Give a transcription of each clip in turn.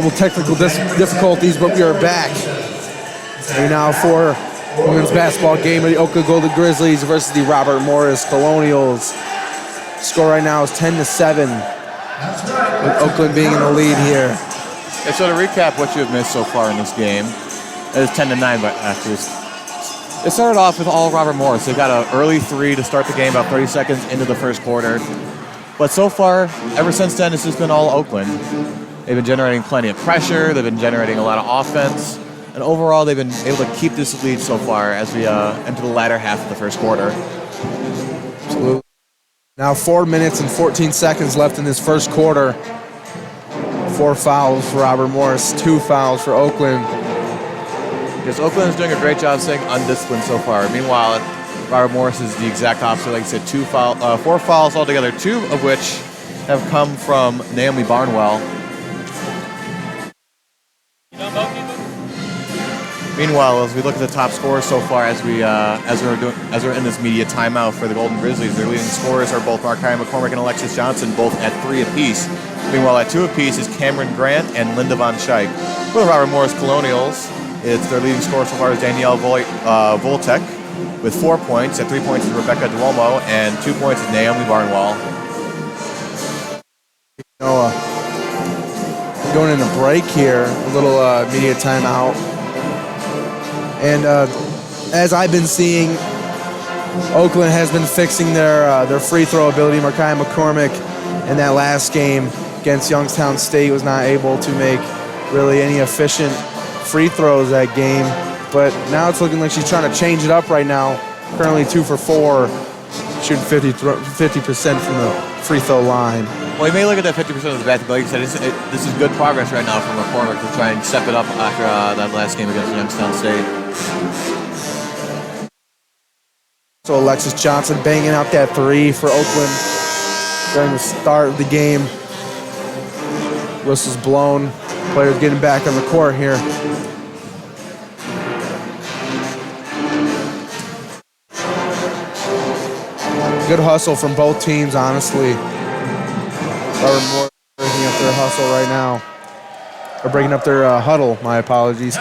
Technical difficulties, but we are back. And now for women's basketball game of the Oakland Golden Grizzlies versus the Robert Morris Colonials. Score right now is 10-7, with Oakland being in the lead here. Yeah, so to recap what you have missed so far in this game, it is 10-9, but actually it started off with all Robert Morris. They got an early three to start the game about 30 seconds into the first quarter. But so far, ever since then, it's just been all Oakland. They've been generating plenty of pressure. They've been generating a lot of offense. And overall, they've been able to keep this lead so far as we enter the latter half of the first quarter. Absolutely. Now 4 minutes and 14 seconds left in this first quarter. 4 fouls for Robert Morris, 2 fouls for Oakland. Yes, Oakland is doing a great job staying undisciplined so far. Meanwhile, Robert Morris is the exact opposite. Like I said, 4 fouls altogether, 2 of which have come from Naomi Barnwell. Meanwhile, as we look at the top scorers so far, as we're in this media timeout for the Golden Grizzlies, their leading scorers are both Markiah McCormick and Alexis Johnson, both at 3 apiece. Meanwhile, at 2 apiece is Cameron Grant and Linda Von Schaik. For the Robert Morris Colonials, it's their leading scorer so far is Danielle Voltek with 4 points. At 3 points is Rebecca Duomo, and 2 points is Naomi Barnwell. Going in a break here, a little media timeout. And as I've been seeing, Oakland has been fixing their free throw ability. Markiah McCormick in that last game against Youngstown State was not able to make really any efficient free throws that game. But now it's looking like she's trying to change it up right now. Currently 2 for 4, shooting 50% from the free throw line. Well, you may look at that 50% as bad, but like you said, this is good progress right now from McCormick to try and step it up after that last game against Youngstown State. So Alexis Johnson banging out that 3 for Oakland during the start of the game. Whistle's blown. Players getting back on the court here. Good hustle from both teams, honestly. Robert Morris breaking up their hustle right now. Or breaking up their huddle, my apologies.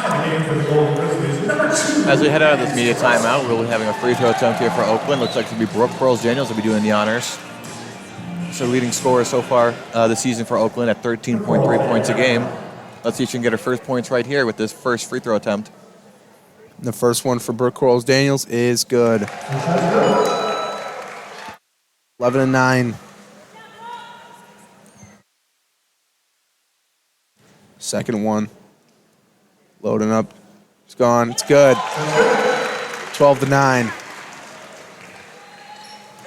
As we head out of this media timeout, we'll be having a free throw attempt here for Oakland. Looks like it'll be Brooke Pearls-Daniels will be doing the honors. So leading scorer so far this season for Oakland at 13.3 points a game. Let's see if she can get her first points right here with this first free throw attempt. The first one for Brooke Pearls-Daniels is good. 11-9. Second one. Loading up. It's gone. It's good. 12-9.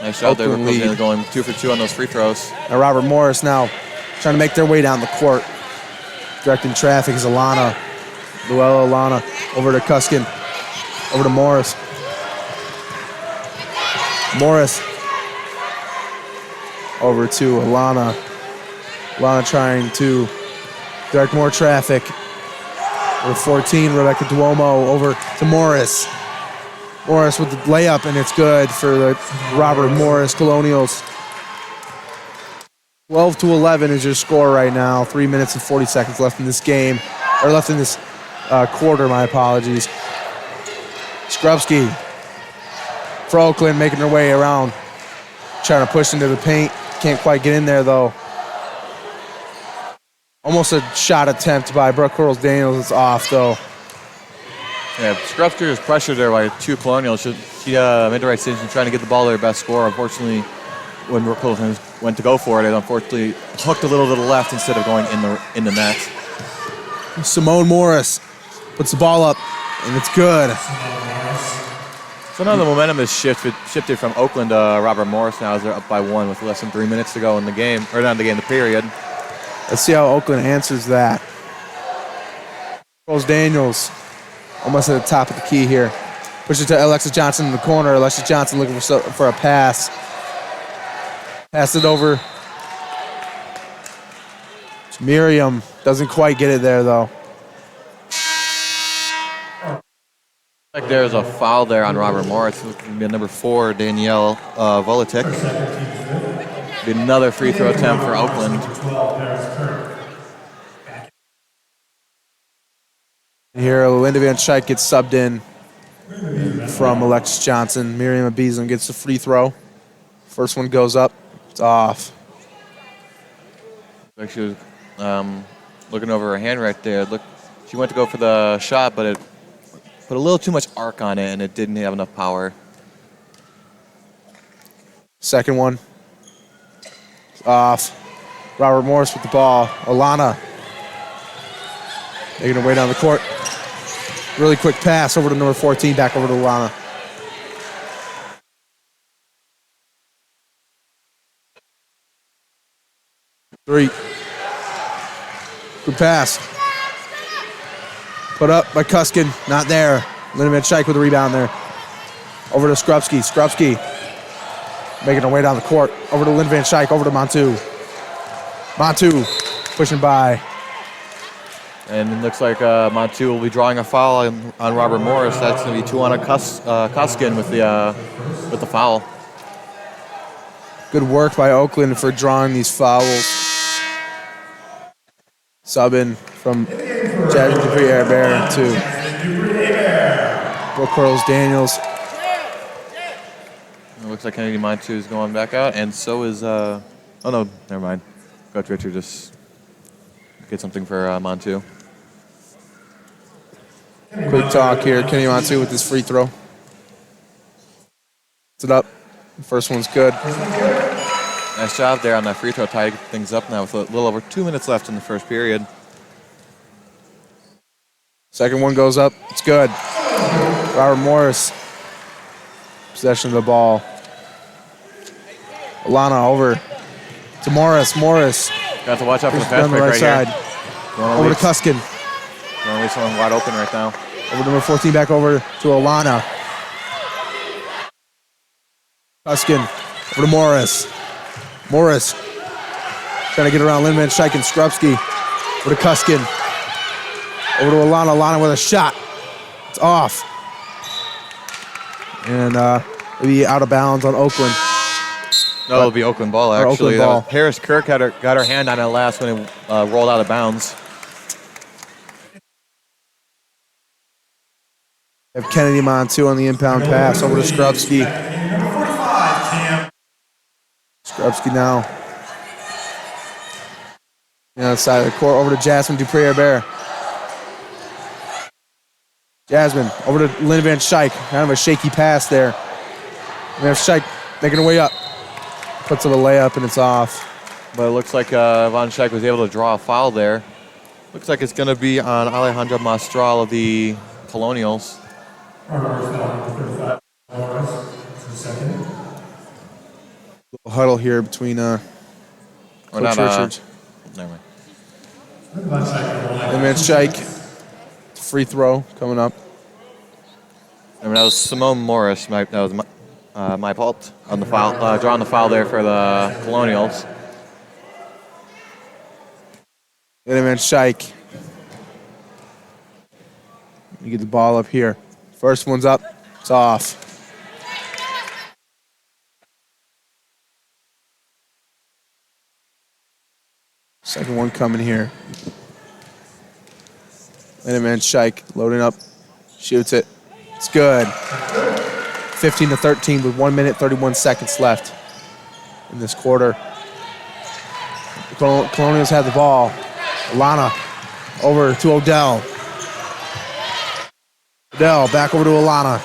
Nice shot there. We're going 2 for 2 on those free throws. Now Robert Morris now trying to make their way down the court. Directing traffic is Alana. Luella Alana over to Cuskin. Over to Morris. Morris. Over to Alana. Alana trying to direct more traffic. Over 14, Rebecca Duomo over to Morris. Morris with the layup, and it's good for the Robert Morris Colonials. 12-11 is your score right now. 3 minutes and 40 seconds left in this game. Or left in this quarter, my apologies. Skrupski for Oakland making their way around. Trying to push into the paint. Can't quite get in there, though. Almost a shot attempt by Brooke Pearls-Daniels. It's off, though. Yeah, Skrupski was pressured there by 2 Colonials. She made the right decision trying to get the ball to their best scorer. Unfortunately, when Brooke Pearls went to go for it, it unfortunately hooked a little to the left instead of going in the net. Simone Morris puts the ball up, and it's good. So now the momentum is shifted from Oakland to Robert Morris now as they're up by 1 with less than 3 minutes to go in the game, or not in the game, the period. Let's see how Oakland answers that. Pearls-Daniels almost at the top of the key here. Push it to Alexis Johnson in the corner. Alexis Johnson looking for a pass. Pass it over to Miriam. Doesn't quite get it there, though. Like there's a foul there on Robert Morris. It's going to be number 4, Danielle Volatic. Be another free throw attempt for Oakland. Here, Linda Van Schaik gets subbed in from Alexis Johnson. Miriam Abizam gets the free throw. First one goes up. It's off. Like she was looking over her hand right there. Look, she went to go for the shot, but it put a little too much arc on it, and it didn't have enough power. Second one. It's off. Robert Morris with the ball. Alana making her way down the court. Really quick pass over to number 14, back over to Alana. Three. Good pass. Put up by Kuskin. Not there. Linda Van Schaik with the rebound there. Over to Skrupski. Skrupski making her way down the court. Over to Linda Van Schaik. Over to Montu. Montu pushing by. And it looks like Montu will be drawing a foul on Robert Morris. That's going to be 2 on a Kuskin with the foul. Good work by Oakland for drawing these fouls. Subbing from Jasmine Dupree-Herbert to Brooke Curls-Daniels. It looks like Kennedy Montu is going back out, and so is... oh, no, never mind. Coach Richard just get something for Montu. Quick talk here. Kenny Montu with his free throw. Puts it up. First one's good. Nice job there on that free throw, tying things up now with a little over 2 minutes left in the first period. Second one goes up. It's good. Robert Morris. Possession of the ball. Alana over to Morris. Morris. Got to watch out for the on fast the break right right side. here. Over to Kuskin. Going to leave someone wide open right now. Over to number 14, back over to Alana. Kuskin. Over to Morris. Morris trying to get around Lindemann, Schaik, and Skrupski. Over to Kuskin. Over to Alana. Alana with a shot. It's off. And maybe out of bounds on Oakland. No, it'll be Oakland ball, actually. Oakland ball. Harris Kirk got her hand on it last when it rolled out of bounds. Have Kennedy Montu on the inbound pass over to Skrupski. Skrupski now. On the side of the court, over to Jasmine Dupree-Herbert. Jasmine, over to Linda Van Schaik. Kind of a shaky pass there. Van Schaik making her way up. Puts up a layup and it's off. But it looks like Van Schaik was able to draw a foul there. Looks like it's going to be on Alejandra Mastral of the Colonials. Little huddle here between Coach Richards. Never mind. And Van Schaik, free throw coming up. Remember, that was Simone Morris. That was my fault on the foul, drawing the foul there for the Colonials. And Van Schaik. You get the ball up here. First one's up. It's off. Second one coming here. And Van Schaik loading up. Shoots it. It's good. 15-13 with 1 minute, 31 seconds left in this quarter. The Colonials have the ball. Alana over to Odell. Odell back over to Alana.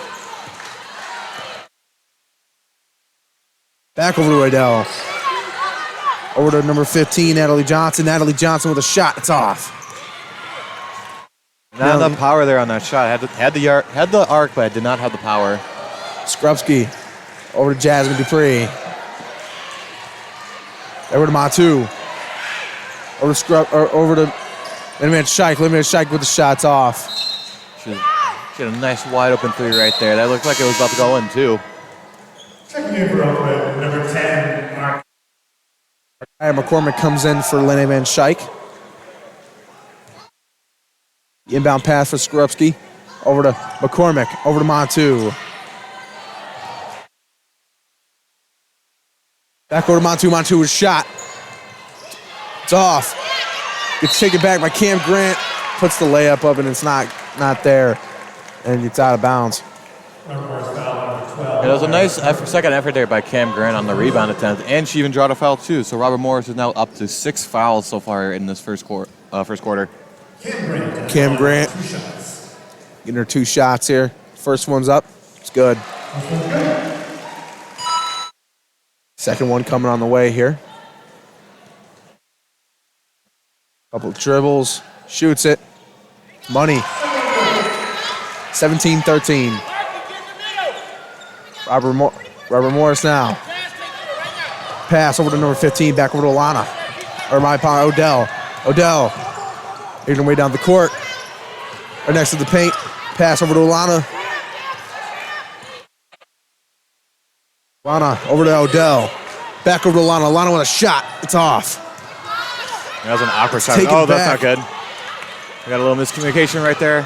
Back over to Odell. Over to number 15, Natalie Johnson. Natalie Johnson with a shot. It's off. Not enough power there on that shot. Had the arc, but did not have the power. Skrupski over to Jasmine Dupree. Over to Montu. Over to Lindemann Schaik. Lindemann Schaik with the shots off. She had a nice wide open three right there. That looked like it was about to go in too. Checking in for Oakland, number 10, Mark. McCormick comes in for Lindemann Schaik. Inbound pass for Skrupski. Over to McCormick. Over to Montu. Back over to Montu. Montu with a shot. It's off. Gets taken back by Cam Grant. Puts the layup up and it's not not there, and it's out of bounds. It was a nice second effort there by Cam Grant on the rebound attempt, and she even drawed a foul too. So Robert Morris is now up to 6 fouls so far in this first quarter. Cam Grant getting her 2 shots here. First one's up. It's good. Second one coming on the way here. Couple dribbles. Shoots it. Money. 17-13. Robert Morris now. Pass over to number 15, back over to Alana. Or Odell. Odell. Making her way down the court. Right next to the paint. Pass over to Alana. Alana over to Odell. Back over to Alana. Alana with a shot. It's off. That was an awkward shot. Oh, that's not good. We got a little miscommunication right there.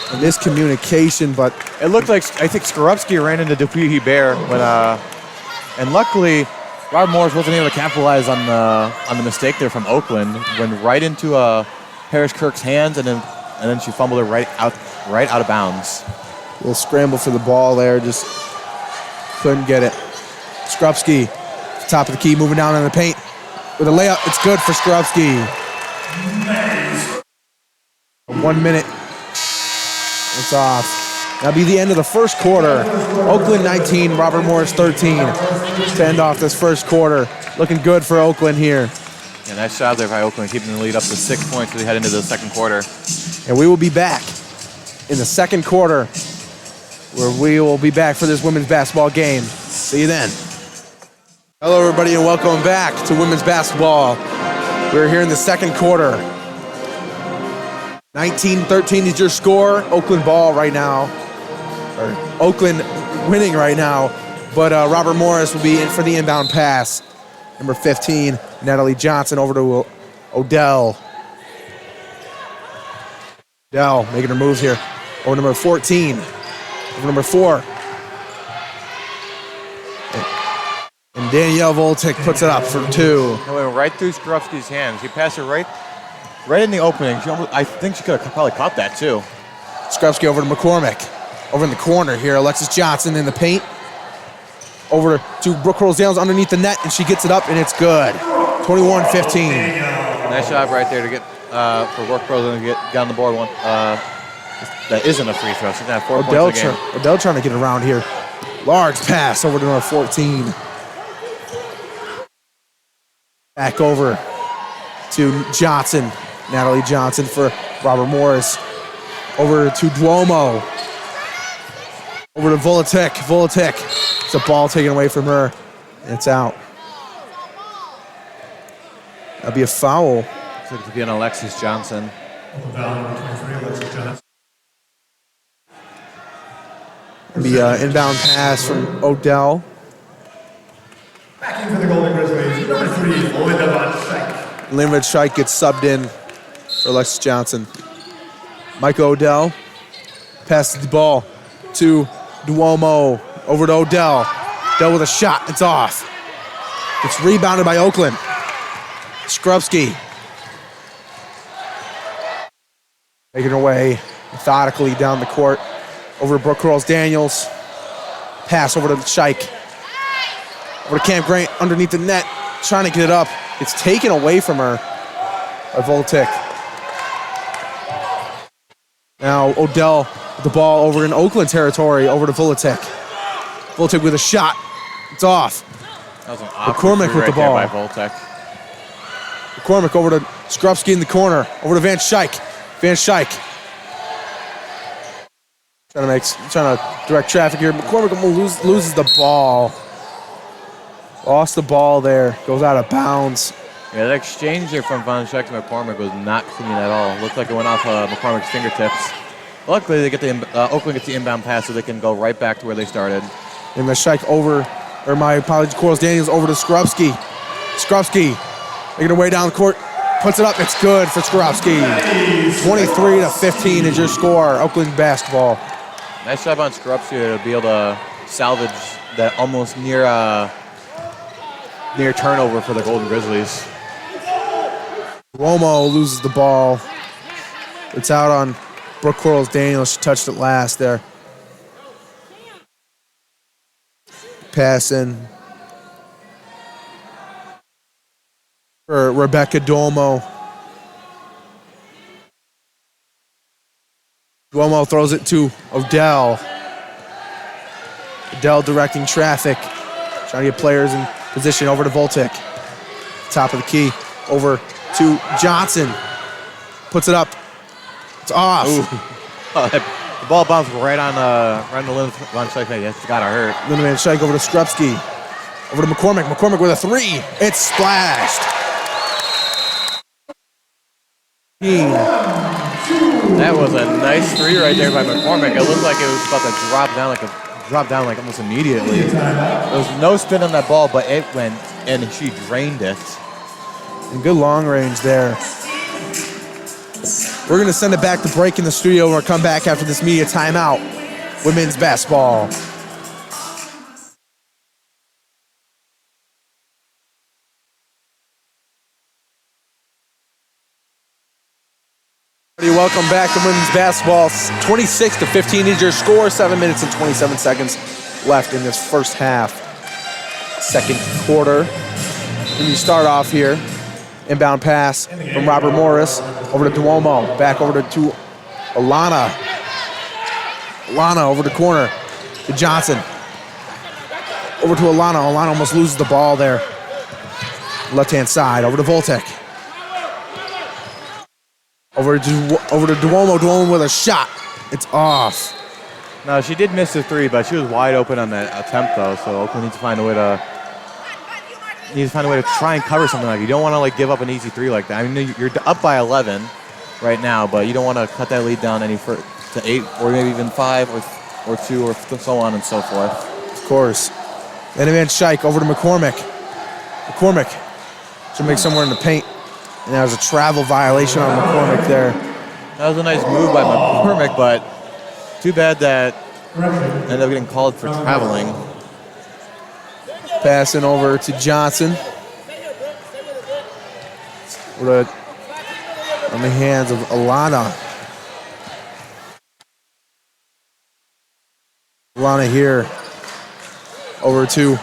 A miscommunication, but it looked like, I think Skorupski ran into Dupuy Bear, and luckily Robert Morris wasn't able to capitalize on the mistake there from Oakland. Went right into Harris Kirk's hands, and then she fumbled it right out of bounds. A little scramble for the ball there, just couldn't get it. Skorupski, top of the key, moving down in the paint with a layup. It's good for Skorupski. 1 minute. It's off. That'll be the end of the first quarter. Oakland 19, Robert Morris 13 to end off this first quarter. Looking good for Oakland here. Yeah, nice job there by Oakland, keeping the lead up to 6 points as we head into the second quarter. And we will be back in the second quarter, where we will be back for this women's basketball game. See you then. Hello, everybody, and welcome back to women's basketball. We're here in the second quarter. 19-13 is your score. Oakland ball right now. Or Oakland winning right now. But Robert Morris will be in for the inbound pass. Number 15, Natalie Johnson, over to Odell. Odell making her moves here. Over number 14. Over number 4. And Danielle Voltic puts it up for 2. It went right through Skorupski's hands. He passed it right in the opening. I think she could have probably caught that too. Skorupski over to McCormick. Over in the corner here, Alexis Johnson in the paint. Over to Brooke Rose-Daniels underneath the net, and she gets it up, and it's good. 21-15. Nice job right there to get for Brooke Rose to get down the board one. That isn't a free throw. She's gonna have 4 points a game. Odell trying to get around here. Large pass over to number 14. Back over to Johnson. Natalie Johnson for Robert Morris. Over to Duomo. Over to Volatek. Volatek. It's a ball taken away from her. And it's out. That'll be a foul. It's going to be an Alexis Johnson. It'll be an inbound pass from Odell. Back in for the Golden Grizzlies, number 3, Linda Von Scheik. Linda Scheik gets subbed in for Alexis Johnson. Micah Odell passes the ball to Duomo. Over to Odell. Odell with a shot. It's off. It's rebounded by Oakland. Skorupski making her way methodically down the court. Over to Brooke Rose-Daniels. Pass over to Scheik. Over to Cam Grant underneath the net. Trying to get it up. It's taken away from her by Voltic. Now Odell with the ball over in Oakland territory. Over to Voltic. Voltic with a shot. It's off. That was an awkward McCormick with the ball. by Voltic. McCormick over to Skorupski in the corner. Over to Van Scheik. Van Scheik. Trying to direct traffic here. McCormick loses the ball. Lost the ball there. Goes out of bounds. Yeah, that exchange there from Von Scheik to McCormick was not clean at all. Looked like it went off McCormick's fingertips. Luckily, they get Oakland gets the inbound pass so they can go right back to where they started. And the Scheik Daniels over to Skorupski. Skorupski making her way down the court. Puts it up. It's good for Skorupski. 23-15 is your score. Oakland basketball. Nice job on Skorupski to be able to salvage that almost near turnover for the Golden Grizzlies. Romo loses the ball. It's out on Brooke Quarles-Daniels, she touched it last there. Pass in for Rebecca Duomo. Duomo throws it to Odell. Odell directing traffic. Trying to get players in position over to Voltic. Top of the key. Over to Johnson. Puts it up. It's off. The ball bounced right on the Lindemann Scheich. That's gotta hurt. Lindemann Scheich over to Skrupski. Over to McCormick. McCormick with a three. It's splashed. That was a nice three right there by McCormick. It looked like it was about to drop down like almost immediately. There was no spin on that ball, but it went and she drained it. And good long range there. We're going to send it back to break in the studio and we'll come back after this media timeout. Women's basketball. Welcome back to women's basketball. 26-15 is your score. 7 minutes and 27 seconds left in this first half. Second quarter. When you start off here, inbound pass from Robert Morris over to Duomo. Back over to Alana. Alana over the corner to Johnson. Over to Alana. Alana almost loses the ball there. Left-hand side over to Voltic. Over to Duomo. Duomo with a shot. It's off. No, she did miss the three, but she was wide open on that attempt, though. So Oakland needs to find a way to try and cover something like that. You don't want to give up an easy three like that. I mean, you're up by 11 right now, but you don't want to cut that lead down any further to 8 or maybe even 5 or 2 or so on and so forth. Of course. Lindemann Scheich over to McCormick. McCormick should make somewhere in the paint. And that was a travel violation on McCormick there. That was a nice move by McCormick, but too bad that ended up getting called for traveling. Passing over to Johnson. On the hands of Alana. Alana here. Over to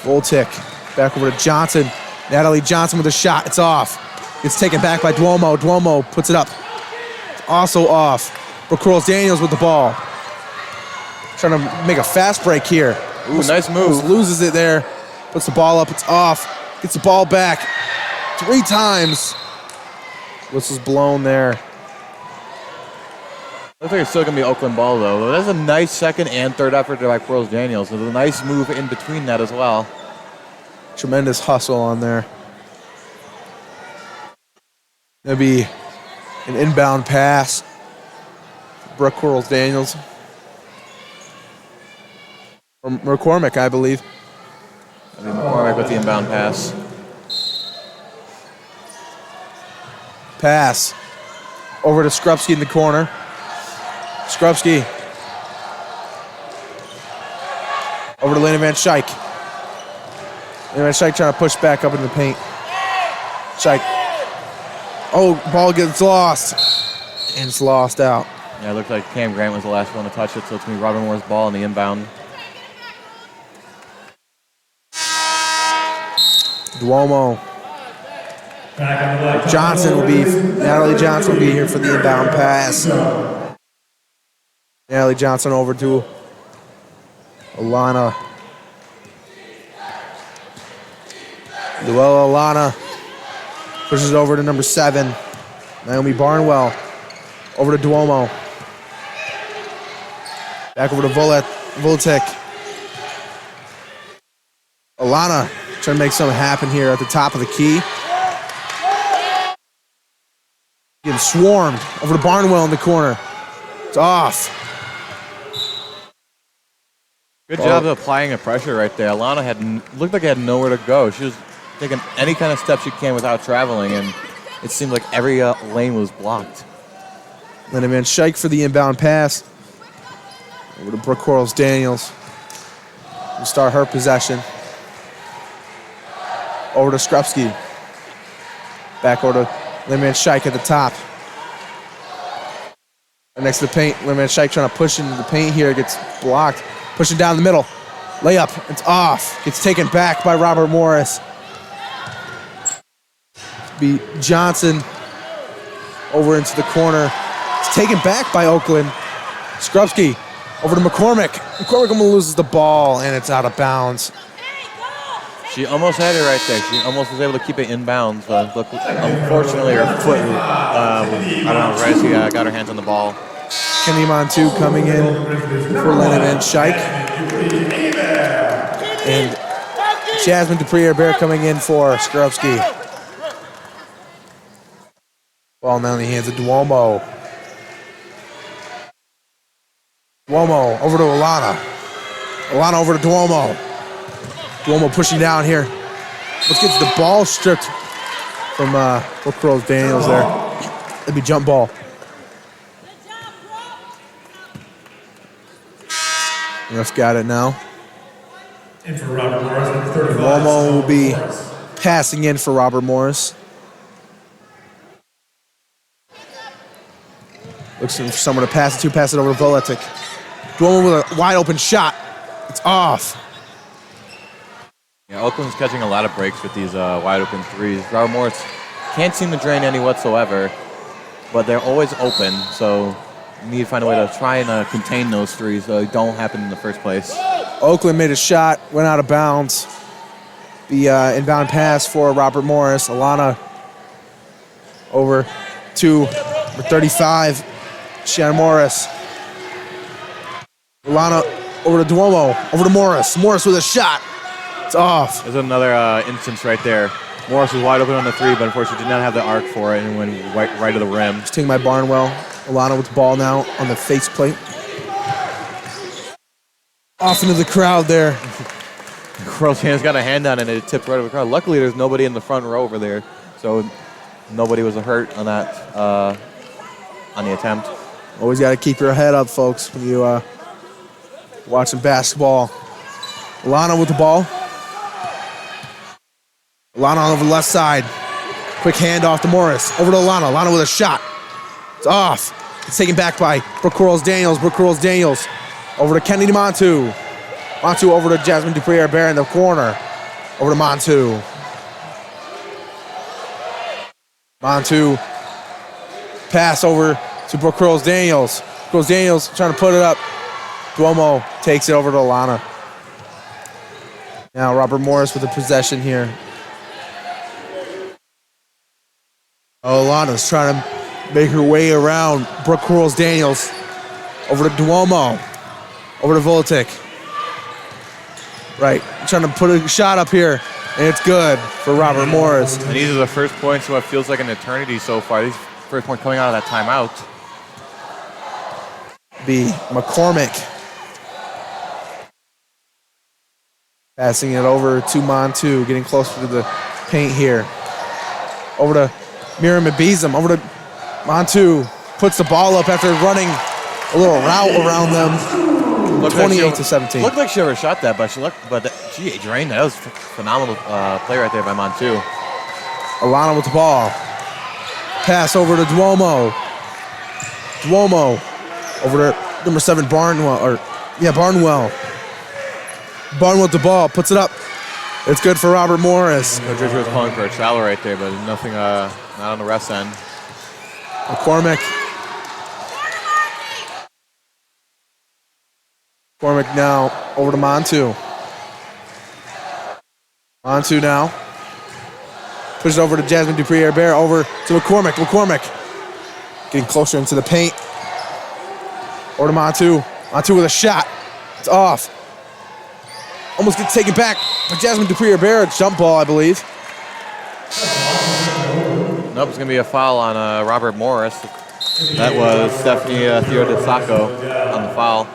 Voltic. Back over to Johnson. Natalie Johnson with a shot. It's off. It's taken back by Duomo. Duomo puts it up. It's also off. Brooke Quarles-Daniels with the ball. Trying to make a fast break here. Ooh, nice move. Loses it there. Puts the ball up. It's off. Gets the ball back 3 times. Whistle's blown there. Looks like it's still going to be Oakland ball, though. That's a nice second and third effort by Quarles-Daniels. There's a nice move in between that as well. Tremendous hustle on there. Gonna be an inbound pass. Brooke Quarles-Daniels. From McCormick, I believe. McCormick with the inbound pass. Pass. Over to Skrupski in the corner. Skrupski. Over to Lindemann Scheich. Lindemann Scheich trying to push back up in the paint. Scheich. Oh, ball gets lost. And it's lost out. Yeah, it looked like Cam Grant was the last one to touch it, so it's going to be Robin Moore's ball in the inbound. Duomo. Johnson will be, Natalie Johnson will be here for the inbound pass. Natalie Johnson over to Alana. Alana pushes over to number 7, Naomi Barnwell. Over to Duomo. Back over to Voltic. Alana trying to make something happen here at the top of the key. Getting swarmed. Over to Barnwell in the corner. It's off. Good job of applying the pressure right there. Alana looked like he had nowhere to go. She was taking any kind of steps she can without traveling, and it seemed like every lane was blocked. Lindemann Scheich for the inbound pass. Over to Brooke Quarles-Daniels. We'll start her possession. Over to Skrupski. Back over to Lindemann Scheich at the top. Next to the paint. Lemon Shike trying to push into the paint here. Gets blocked. Pushing down the middle. Layup. It's off. Gets taken back by Robert Morris. Be Johnson over into the corner. It's taken back by Oakland. Skrupski over to McCormick. McCormick almost loses the ball, and it's out of bounds. She almost had it right there. She almost was able to keep it in bounds, but look, unfortunately her foot, I don't know, right as she got her hands on the ball. Kenny Montu coming in for Lemon Shike. And Jasmine Dupree-Bear coming in for Skrupski. Ball now in the hands of Duomo. Duomo over to Alana. Alana over to Duomo. Duomo pushing down here. Let's get the ball stripped from Brooke Rose Daniels there. That'd be jump ball. Ref got it now. And for Robert Morris, number 35. Duomo will be passing in for Robert Morris. Looks for someone to pass it to. Pass it over to Voletic. Duomo with a wide open shot. It's off. Yeah, Oakland's catching a lot of breaks with these wide open threes. Robert Morris can't seem to drain any whatsoever, but they're always open, so you need to find a way to try and contain those threes so they don't happen in the first place. Oakland made a shot, went out of bounds. The inbound pass for Robert Morris. Alana over to number 35, Shannon Morris. Alana over to Duomo, over to Morris. Morris with a shot. It's off. There's another instance right there. Morris was wide open on the three, but unfortunately did not have the arc for it and went right to the rim. Just taking by Barnwell. Alana with the ball now on the faceplate. Off into the crowd there. Crow's got a hand on it and it tipped right over the crowd. Luckily, there's nobody in the front row over there, so nobody was hurt on that on the attempt. Always got to keep your head up, folks, when you watching basketball. Alana with the ball. Alana over the left side. Quick handoff to Morris. Over to Alana. Alana with a shot. It's off. It's taken back by Brooke Quarles-Daniels. Brooke Quarles-Daniels over to Kennedy Montu. Montu over to Jasmine Dupree-Bear in the corner. Over to Montu. Montu. Pass over to Brooke Quarles-Daniels. Quarles-Daniels trying to put it up. Duomo takes it over to Alana. Now Robert Morris with the possession here. Alana's trying to make her way around Brooke Quarles-Daniels. Over to Duomo. Over to Voletic. Right, trying to put a shot up here, and it's good for Robert Morris. And these are the first points of what feels like an eternity so far. These first point coming out of that timeout. Be McCormick. Passing it over to Montu, getting closer to the paint here. Over to Miriam Abizam, over to Montu. Puts the ball up after running a little route around them. 28-17. Looked like she overshot that, but she drained that. That was phenomenal play right there by Montu. Alana with the ball. Pass over to Duomo. Duomo over to number 7, Barnwell. Barnwell. Barnwell with the ball, puts it up. It's good for Robert Morris. Patricia was calling for a travel right there, but nothing, not on the ref's end. McCormick. McCormick now over to Montu. Montu now. Pushes over to Jasmine Dupree-Bear, over to McCormick. McCormick getting closer into the paint. Over to Montu. Montu with a shot. It's off. Almost gets taken back by Jasmine Dupree-Bear. Jump ball, I believe. Nope, it's going to be a foul on Robert Morris. That was Stephanie Theodosako on the foul.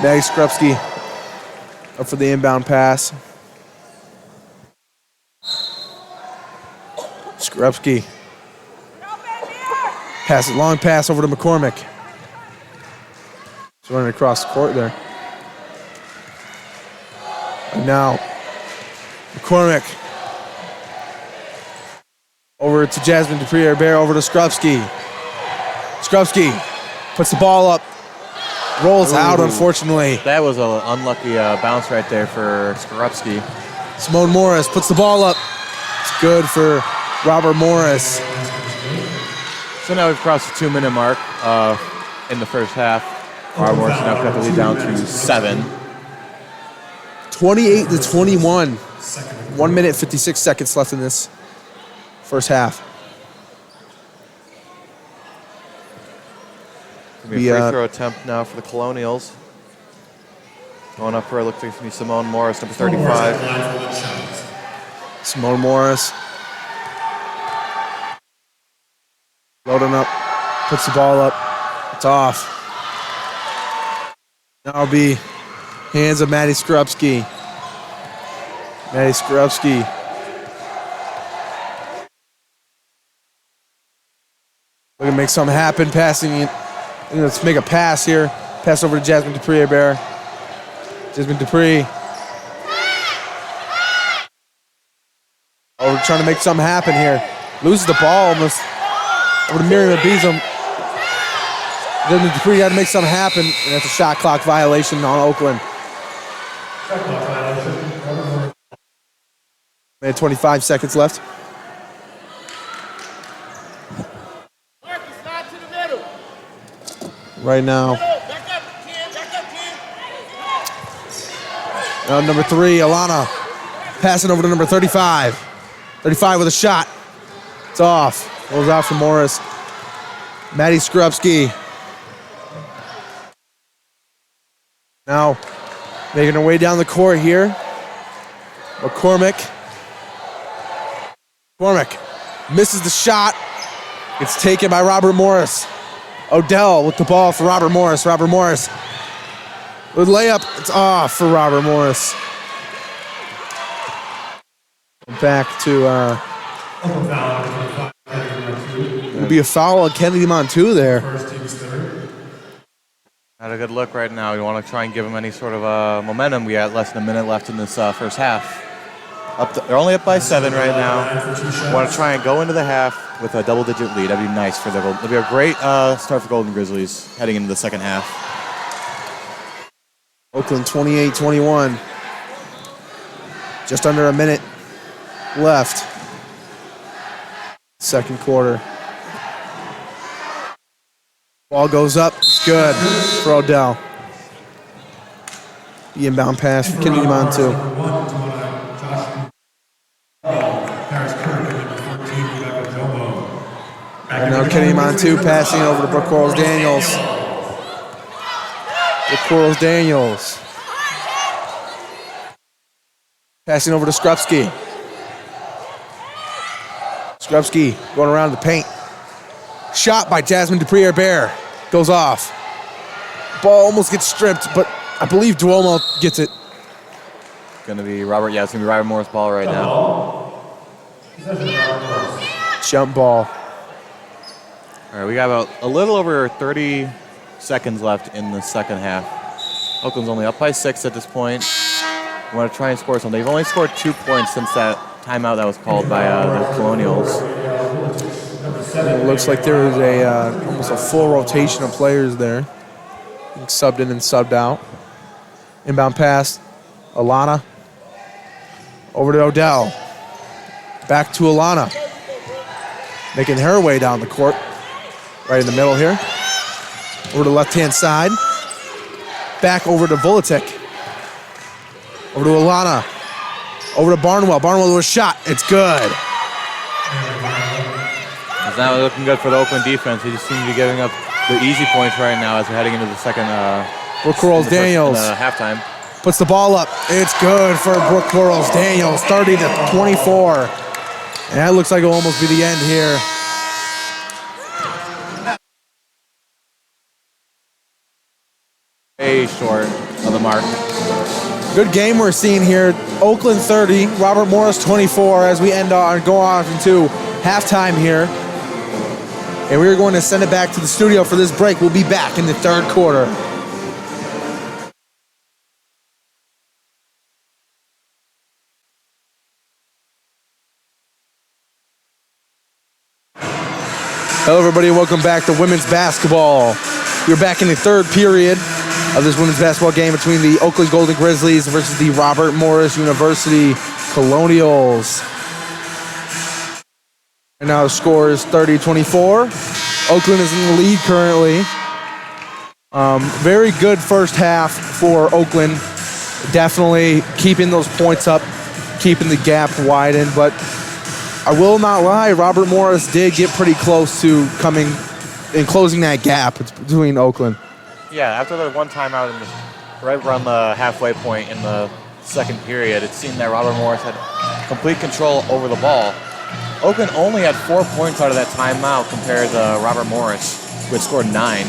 Maggie Skrupski up for the inbound pass. Skrupski. Pass it, long pass over to McCormick. He's running across the court there. And now, McCormick. Over to Jasmine Dupree-Bear, over to Skrupski. Skrupski puts the ball up. Rolls out, unfortunately. That was an unlucky bounce right there for Skrupski. Simone Morris puts the ball up. It's good for Robert Morris. So now we've crossed the 2-minute mark in the first half. Robert Morris now got the lead down to 7. 28-21. 1 minute, 56 seconds left in this first half. Gonna be a free throw attempt now for the Colonials. Going up for it, looks like it's going to be Simone Morris, number 35. Simone Morris. Loading up, puts the ball up. It's off. Now it'll be hands of Maddie Skrupski. Maddie Skrupski. Looking to make something happen, passing it. Let's make a pass here. Pass over to Jasmine Dupree-Bear. Jasmine Dupree. Oh, we're trying to make something happen here. Loses the ball almost. Over to Miriam Abizam. Jasmine Dupree had to make something happen, and that's a shot clock violation on Oakland. We had 25 seconds left. Right now. Number 3, Alana. Passing over to number 35. 35 with a shot. It's off. Rolls out for Morris. Maddie Skrupski. Now making her way down the court here. McCormick misses the shot. It's taken by Robert Morris. Odell with the ball for Robert Morris. Robert Morris with layup. It's off for Robert Morris. Back to it'll be a foul on Kennedy Montu there. Had a good look right now. We want to try and give them any sort of momentum. We got less than a minute left in this first half. They're only up by 7 right now. Want to try and go into the half with a double-digit lead. That'd be nice for them. It'll be a great start for Golden Grizzlies heading into the second half. Oakland 28-21. Just under a minute left. Second quarter. Ball goes up. It's good for Odell. The inbound pass for Kennedy Montu. And now Kennedy Montu passing over to Brooke Quarles-Daniels. Brooke Quarles-Daniels. Passing over to Skrupski. Skrupski going around the paint. Shot by Jasmine Dupree-Bear. Goes off. Ball almost gets stripped, but I believe Duomo gets it. Going to be Robert Morris' ball right now. Jump ball. All right, we got about a little over 30 seconds left in the second half. Oakland's only up by 6 at this point. We want to try and score something. They've only scored 2 points since that timeout that was called by the Colonials. It looks like there was almost a full rotation of players there. Subbed in and subbed out. Inbound pass. Alana. Over to Odell. Back to Alana. Making her way down the court. Right in the middle here. Over to the left-hand side. Back over to Volatek. Over to Alana. Over to Barnwell. Barnwell with a shot. It's good. It's not looking good for the Oakland defense. They just seem to be giving up the easy points right now as we're heading into the second Brooke Quarles-Daniels halftime. Puts the ball up. It's good for Brooke Quarles-Daniels. 30-24. And that looks like it'll almost be the end here. Way short of the mark. Good game we're seeing here. Oakland 30, Robert Morris 24 as we go on into halftime here. And we're going to send it back to the studio for this break. We'll be back in the third quarter. Hello, everybody, and welcome back to women's basketball. We're back in the third period of this women's basketball game between the Oakland Golden Grizzlies versus the Robert Morris University Colonials. And now the score is 30-24. Oakland is in the lead currently. Very good first half for Oakland. Definitely keeping those points up, keeping the gap widened, but I will not lie, Robert Morris did get pretty close to coming and closing that gap between Oakland. Yeah, after the one timeout right around the halfway point in the second period, it seemed that Robert Morris had complete control over the ball. Oakland only had 4 points out of that timeout compared to Robert Morris, who had scored 9.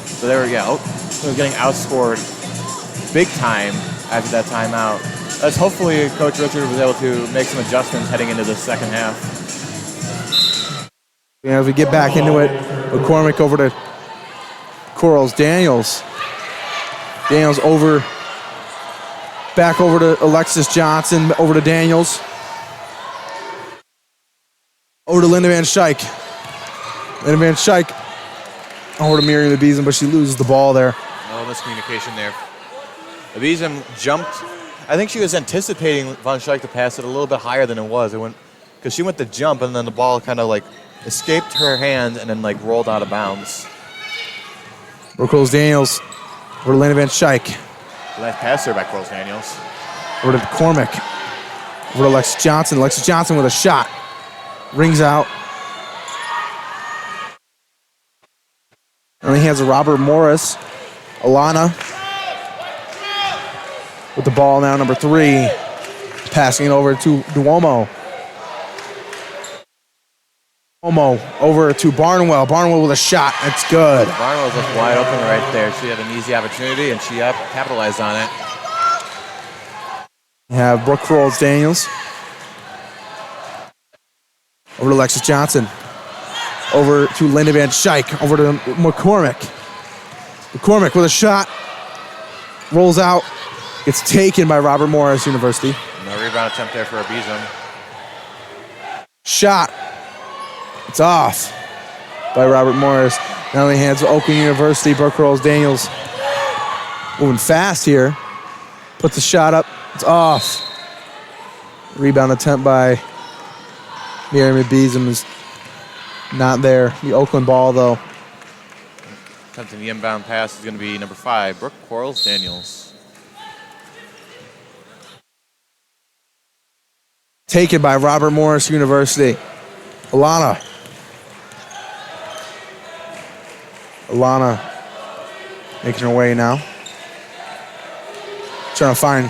So they were getting outscored big time after that timeout. As hopefully Coach Richard was able to make some adjustments heading into the second half. Yeah, as we get back into it, McCormick over to Corals. Daniels back over to Alexis Johnson, over to Daniels. Over to Linda Van Schaik. Linda Van Schaik over to Miriam Abizem, but she loses the ball there. No miscommunication there. Abizem jumped. I think she was anticipating Van Schaik to pass it a little bit higher than it was. It went because she went to jump and then the ball kind of like escaped her hands and then like rolled out of bounds. Corals Daniels over to Linda Van Schaik. Left pass there by Corals Daniels. Over to McCormick. Over to Alexis Johnson. Alexis Johnson with a shot. Rings out. And he has Robert Morris. Alana with the ball now, number 3. Passing it over to Duomo. Duomo over to Barnwell. Barnwell with a shot. That's good. Barnwell was wide open right there. She had an easy opportunity, and she capitalized on it. We have Brooke Corals Daniels. Over to Alexis Johnson. Over to Linda Van Schaik. Over to McCormick. McCormick with a shot. Rolls out. It's taken by Robert Morris University. No rebound attempt there for Abizem. Shot. It's off by Robert Morris. Now in the hands of Oakland University. Brooke Corals Daniels moving fast here. Puts the shot up. It's off. Rebound attempt by Miriam Abizem is not there. The Oakland ball, though. Attempting the inbound pass is going to be number 5, Brooke Corals Daniels. Taken by Robert Morris University. Alana making her way now. Trying to find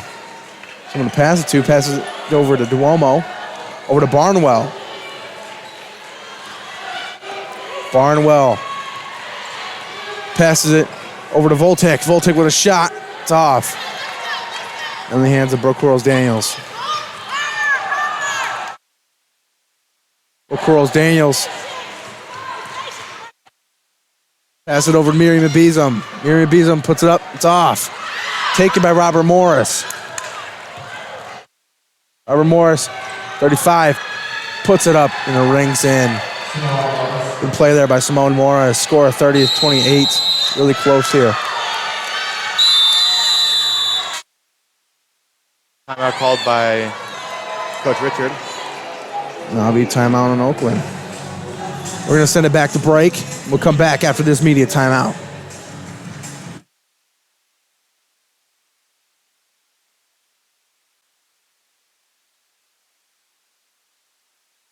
someone to pass it to. Passes it over to Duomo. Over to Barnwell. Barnwell passes it over to Voltek. Voltek with a shot. It's off. In the hands of Brooke Corals Daniels. Brooke Corals Daniels. Pass it over to Miriam Abizem. Miriam Abizem puts it up. It's off. Taken by Robert Morris. Robert Morris, 35, puts it up and it rings in. Good play there by Simone Morris. Score 30-28. Really close here. Timeout called by Coach Richard. And that'll be timeout on Oakland. We're going to send it back to break. We'll come back after this media timeout.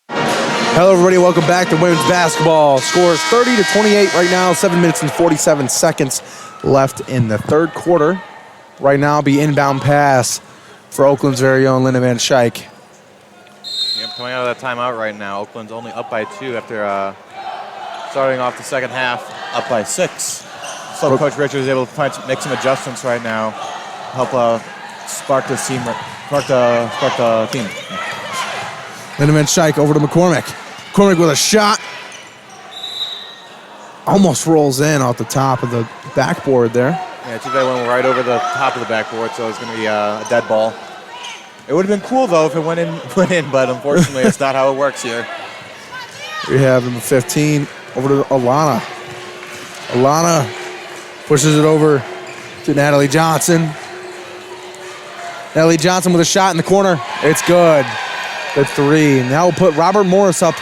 Hello, everybody. Welcome back to women's basketball. Score is 30-28 right now. 7 minutes and 47 seconds left in the third quarter. Right now, will be inbound pass for Oakland's very own Linda Van Schaik. Yep, coming out of that timeout right now, Oakland's only up by 2 after starting off the second half, up by 6. So Coach Richard is able to make some adjustments right now, help spark the team. Linda Van Schaik over to McCormick. McCormick with a shot. Almost rolls in off the top of the backboard there. Yeah, too bad it went right over the top of the backboard, so it's going to be a dead ball. It would have been cool, though, if it went in, but unfortunately, it's not how it works here. We have number 15, over to Alana. Alana pushes it over to Natalie Johnson. Natalie Johnson with a shot in the corner. It's good. The three. Now we'll put Robert Morris up.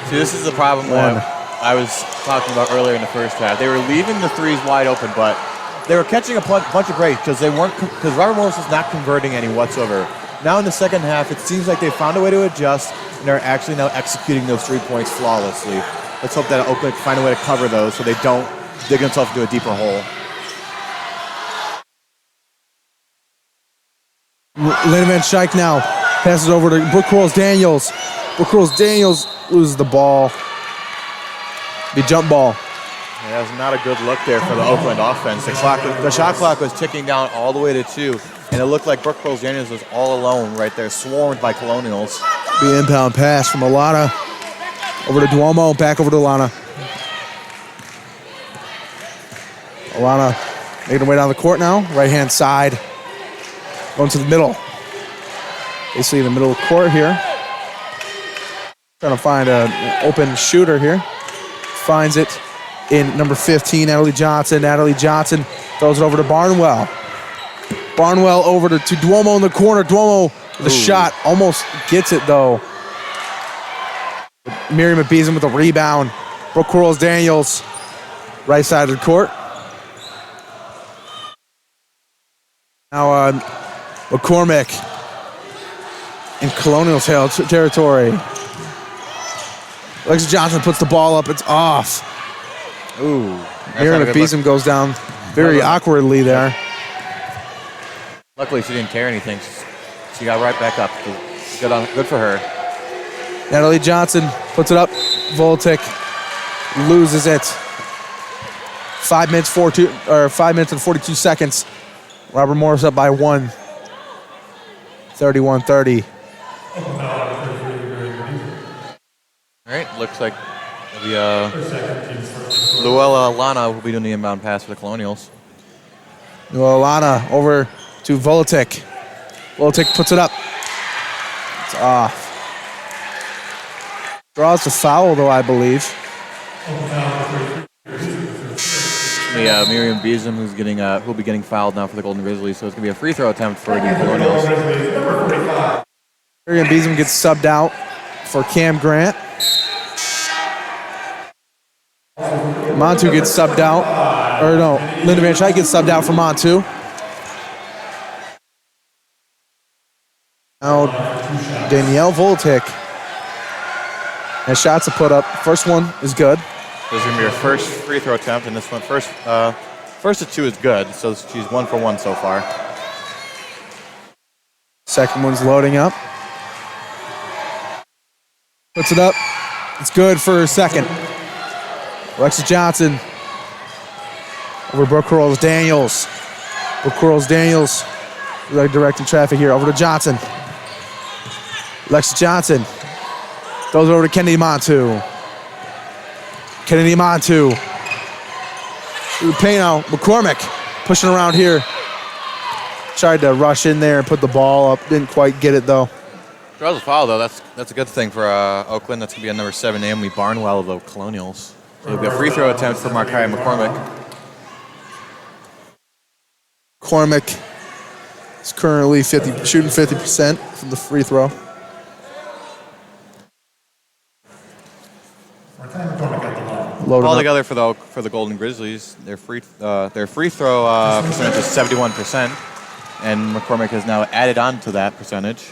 See, this is the problem that I was talking about earlier in the first half. They were leaving the threes wide open, but they were catching a bunch of breaks because Robert Morris was not converting any whatsoever. Now in the second half, it seems like they found a way to adjust, and they're actually now executing those 3 points flawlessly. Let's hope that Oakland can find a way to cover those so they don't dig themselves into a deeper hole. Lynn Van Schaik now passes over to Brooke Quarles-Daniels. Brooke Quarles-Daniels loses the ball. The jump ball. Yeah, that was not a good look there for the Oakland offense. The shot clock was ticking down all the way to 2, and it looked like Brooke Quarles-Daniels was all alone right there, swarmed by Colonials. The inbound pass from Alana over to Duomo, back over to Alana. Alana making her way down the court now, right-hand side. Going to the middle. Basically in the middle of the court here. Trying to find an open shooter here. Finds it in number 15, Natalie Johnson. Natalie Johnson throws it over to Barnwell. Barnwell over to Duomo in the corner. Duomo with a shot. Almost gets it though. Miriam Abizam with a rebound. Brooke Quarles-Daniels, right side of the court. Now McCormick in Colonial territory. Alexa Johnson puts the ball up. It's off. Ooh. Miriam Abizam goes down very awkwardly there. Luckily, she didn't tear anything. She got right back up. Good for her. Natalie Johnson puts it up. Voltic loses it. 5 minutes and 42 seconds. Robert Morris up by 1. 31-30. All right, looks like Luella Alana will be doing the inbound pass for the Colonials. Alana over to Voltic. Voltic puts it up. It's off. Draws the foul, though, I believe. Miriam Beeson, who'll be getting fouled now for the Golden Grizzlies, so it's going to be a free throw attempt for the Colonials. Miriam Beeson gets subbed out for Cam Grant. Montu gets subbed out. Or no, Linda Van Schaik gets subbed out for Montu. Now Danielle Voltic has shots to put up. First one is good. This is going to be her first free throw attempt, and this one first of 2 is good, so she's 1 for 1 so far. Second one's loading up. Puts it up. It's good for her second. Alexa Johnson over Brooke Quarles-Daniels. Brooke Quarles-Daniels directing traffic here. Over to Johnson. Alexa Johnson throws it over to Kennedy Montu. Kennedy Montu. Payno, McCormick pushing around here. Tried to rush in there and put the ball up. Didn't quite get it though. Draws a foul though. That's a good thing for Oakland. That's gonna be a number 7, Naomi Barnwell of the Colonials. So it'll be a free throw attempt for Markiah McCormick. McCormick is currently shooting 50% from the free throw. All together for the Golden Grizzlies, their free throw percentage is 71%, and McCormick has now added on to that percentage.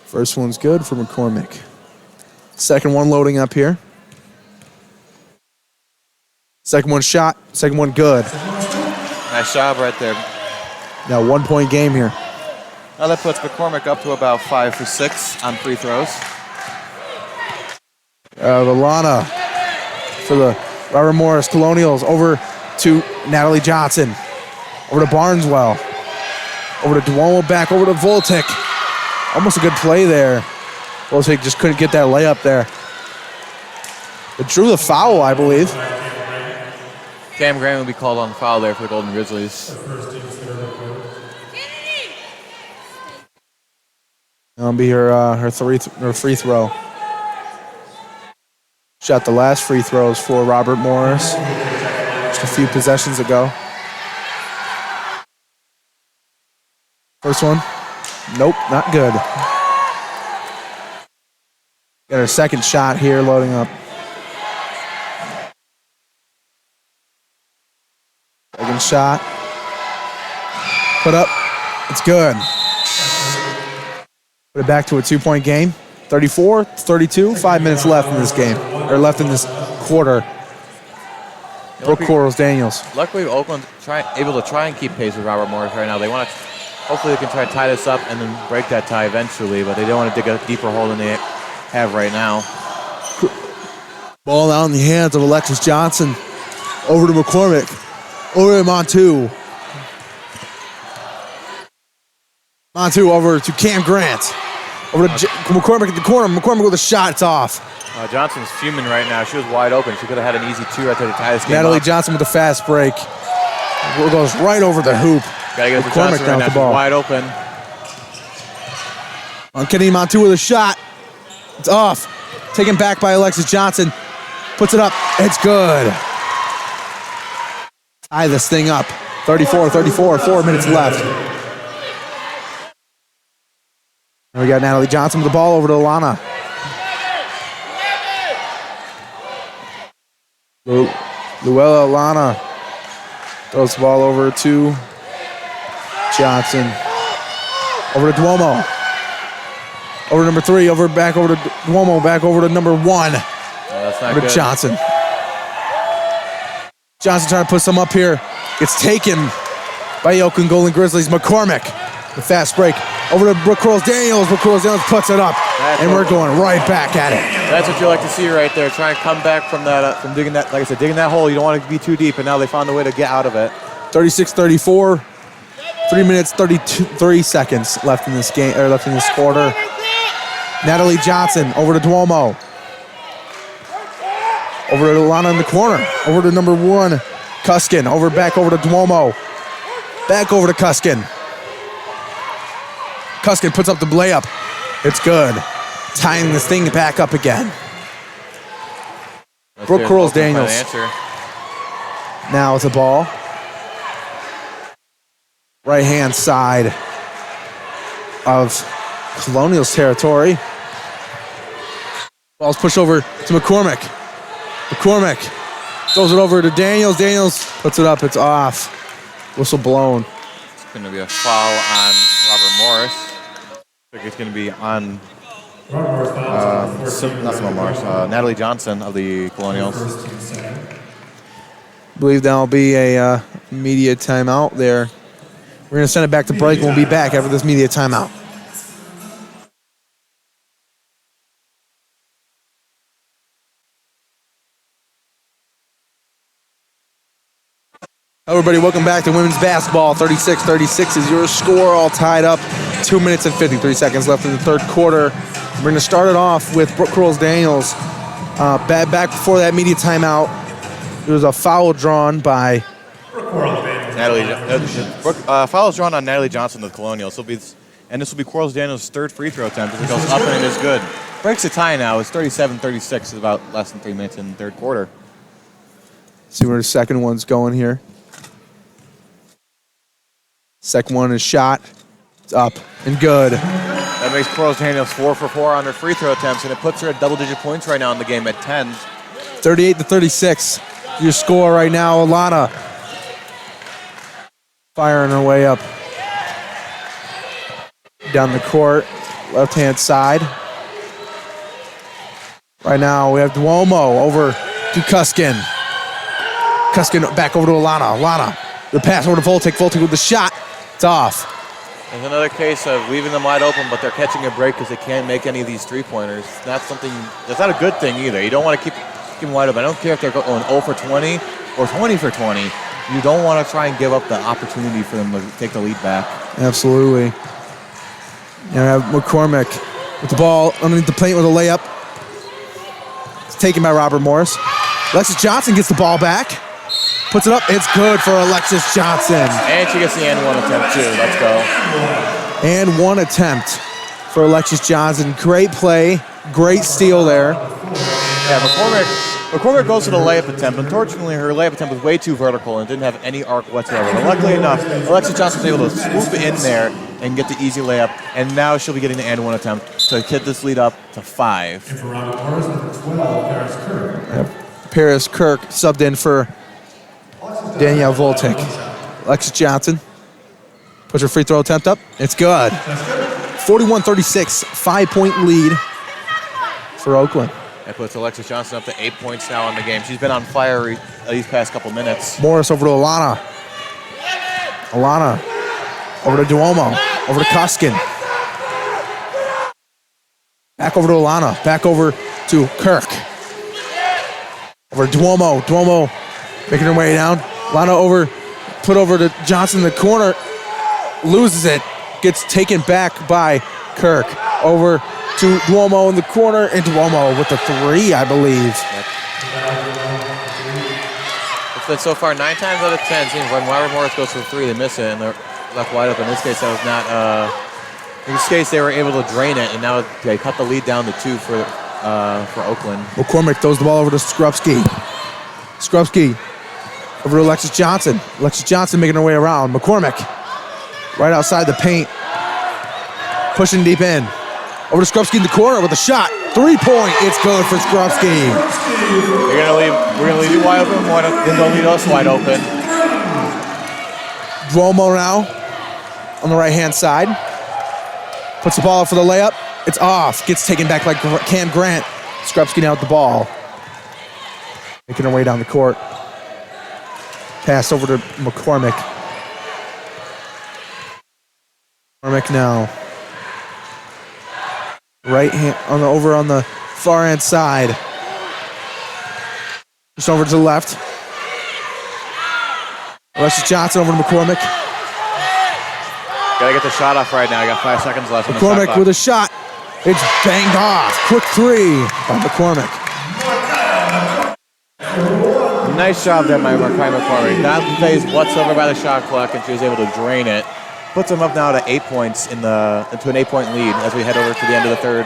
First one's good for McCormick. Second one loading up here. Second one shot. Second one good. Nice job right there. Now 1 point game here. Now that puts McCormick up to about 5 for 6 on free throws. Alana for the Robert Morris Colonials over to Natalie Johnson. Over to Barneswell. Over to Duomo, back over to Voltic. Almost a good play there. Voltic just couldn't get that layup there. It drew the foul, I believe. Cam Grant will be called on the foul there for the Golden Grizzlies. That'll be her free throw. Shot the last free throws for Robert Morris just a few possessions ago. First one, nope, not good. Got our second shot here loading up. Second shot. Put up, it's good. Put it back to a 2-point game. 34-32, 5 minutes left in this game, or left in this quarter. Brooke Corals Daniels. Luckily, Oakland's able to try and keep pace with Robert Morris right now. They want to, hopefully they can try to tie this up and then break that tie eventually, but they don't want to dig a deeper hole than they have right now. Ball out in the hands of Alexis Johnson. Over to McCormick. Over to Montu. Montu over to Cam Grant. Over to McCormick at the corner. McCormick with a shot. It's off. Johnson's fuming right now. She was wide open. She could have had an easy 2 right there to tie this game Natalie up. Johnson with a fast break. Goes right over the hoop. Gotta get it to McCormick Johnson right down now. the She's ball. wide open. On Kennedy Montu with a shot. It's off. Taken back by Alexis Johnson. Puts it up. It's good. Tie this thing up. 34-34. 4 minutes left. And we got Natalie Johnson with the ball over to Alana. Luella Alana throws the ball over to Johnson. Over to Duomo. Over to number 3. Back over to Duomo. Back over to number 1. That's not Over to good. Johnson. Johnson trying to put some up here. Gets taken by Oakland Golden Grizzlies. McCormick, the fast break. Over to Brooke Corals Daniels. Brooke Corals Daniels puts it up. And we're going right back at it. That's what you like to see right there. Try and come back from that, from digging that, like I said, digging that hole. You don't want to be too deep, and now they found a way to get out of it. 36-34. 3 minutes, 33 seconds left in this game, or left in this quarter. Natalie Johnson over to Duomo. Over to Alana in the corner. Over to number 1, Cuskin. Back over to Duomo. Back over to Cuskin. Cuskin puts up the layup. It's good. Tying this thing back up again. Brooke Corals Daniels. Now with the ball. Right hand side of Colonials territory. Ball's pushed over to McCormick. McCormick throws it over to Daniels. Daniels puts it up. It's off. Whistle blown. It's going to be a foul on Robert Morris. I think it's going to be on not Simone Morris, Natalie Johnson of the Colonials. I believe that'll be a media timeout there. We're going to send it back to break. We'll be back after this media timeout. Everybody, welcome back to women's basketball. 36-36 is your score, all tied up. 2 minutes and 53 seconds left in the third quarter. We're going to start it off with Brooke Corals Daniels. Back before that media timeout, there was a foul drawn by Foul is drawn on Natalie Johnson of the Colonials. This will be Corals Daniels' third free throw attempt as it goes up and it is good. Breaks the tie now. It's 37-36. It's about less than 3 minutes in the third quarter. See where the second one's going here. Second one is shot. It's up and good. That makes Corals Daniels 4 for 4 on her free throw attempts, and it puts her at double-digit points right now in the game at 10. 38-36. Your score right now, Alana. Firing her way up. Down the court, left-hand side. Right now, we have Duomo over to Cuskin. Cuskin back over to Alana. Alana, the pass over to Voltic. Voltic with the shot. It's off. There's another case of leaving them wide open, but they're catching a break because they can't make any of these three-pointers. That's not a good thing either. You don't want to keep them wide open. I don't care if they're going 0 for 20 or 20 for 20. You don't want to try and give up the opportunity for them to take the lead back. Absolutely. And we have McCormick with the ball underneath the paint with a layup. It's taken by Robert Morris. Alexis Johnson gets the ball back. Puts it up. It's good for Alexis Johnson. And she gets the N1 attempt too. Let's go. And 1 attempt for Alexis Johnson. Great play. Great steal there. Yeah, McCormick goes to the layup attempt. Unfortunately, her layup attempt was way too vertical and didn't have any arc whatsoever. But luckily enough, Alexis Johnson was able to swoop in there and get the easy layup. And now she'll be getting the and one attempt to get this lead up to 5. And for Robert Morris, number 12, Paris Kirk. Yep. Paris Kirk subbed in for Danielle Voltic. Alexis Johnson puts her free throw attempt up. It's good. 41-36, 5-point lead for Oakland. That puts Alexis Johnson up to 8 points now in the game. She's been on fire these past couple minutes. Morris over to Alana. Alana over to Duomo. Over to Kuskin. Back over to Alana. Back over to Kirk. Over to Duomo. Duomo making her way down. Alana put over to Johnson in the corner. Loses it. Gets taken back by Kirk. Over to Duomo in the corner, and Duomo with the 3, I believe. Yep. It's been so far 9 times out of 10. Seems when Robert Morris goes for 3, they miss it, and they're left wide open. In this case, that was not. In this case, they were able to drain it, and now they cut the lead down to 2 for Oakland. McCormick throws the ball over to Skrupski. Skrupski over to Alexis Johnson. Alexis Johnson making her way around. McCormick right outside the paint, pushing deep in. Over to Skrupski in the corner with a shot. 3-point. It's good for Skrupski. We're gonna leave you wide open. Then they'll leave us wide open. Duomo now on the right-hand side. Puts the ball up for the layup. It's off. Gets taken back by Cam Grant. Skrupski now with the ball. Making her way down the court. Pass over to McCormick. McCormick now. Right hand over on the far hand side. Just over to the left. Alexis Johnson over to McCormick. Gotta get the shot off right now. I got 5 seconds left. McCormick with a shot. It's banged off. Quick 3 by McCormick. Nice job there by McCormick. Not phased whatsoever by the shot clock, and she was able to drain it. Puts them up now to 8 points into an 8-point lead as we head over to the end of the third.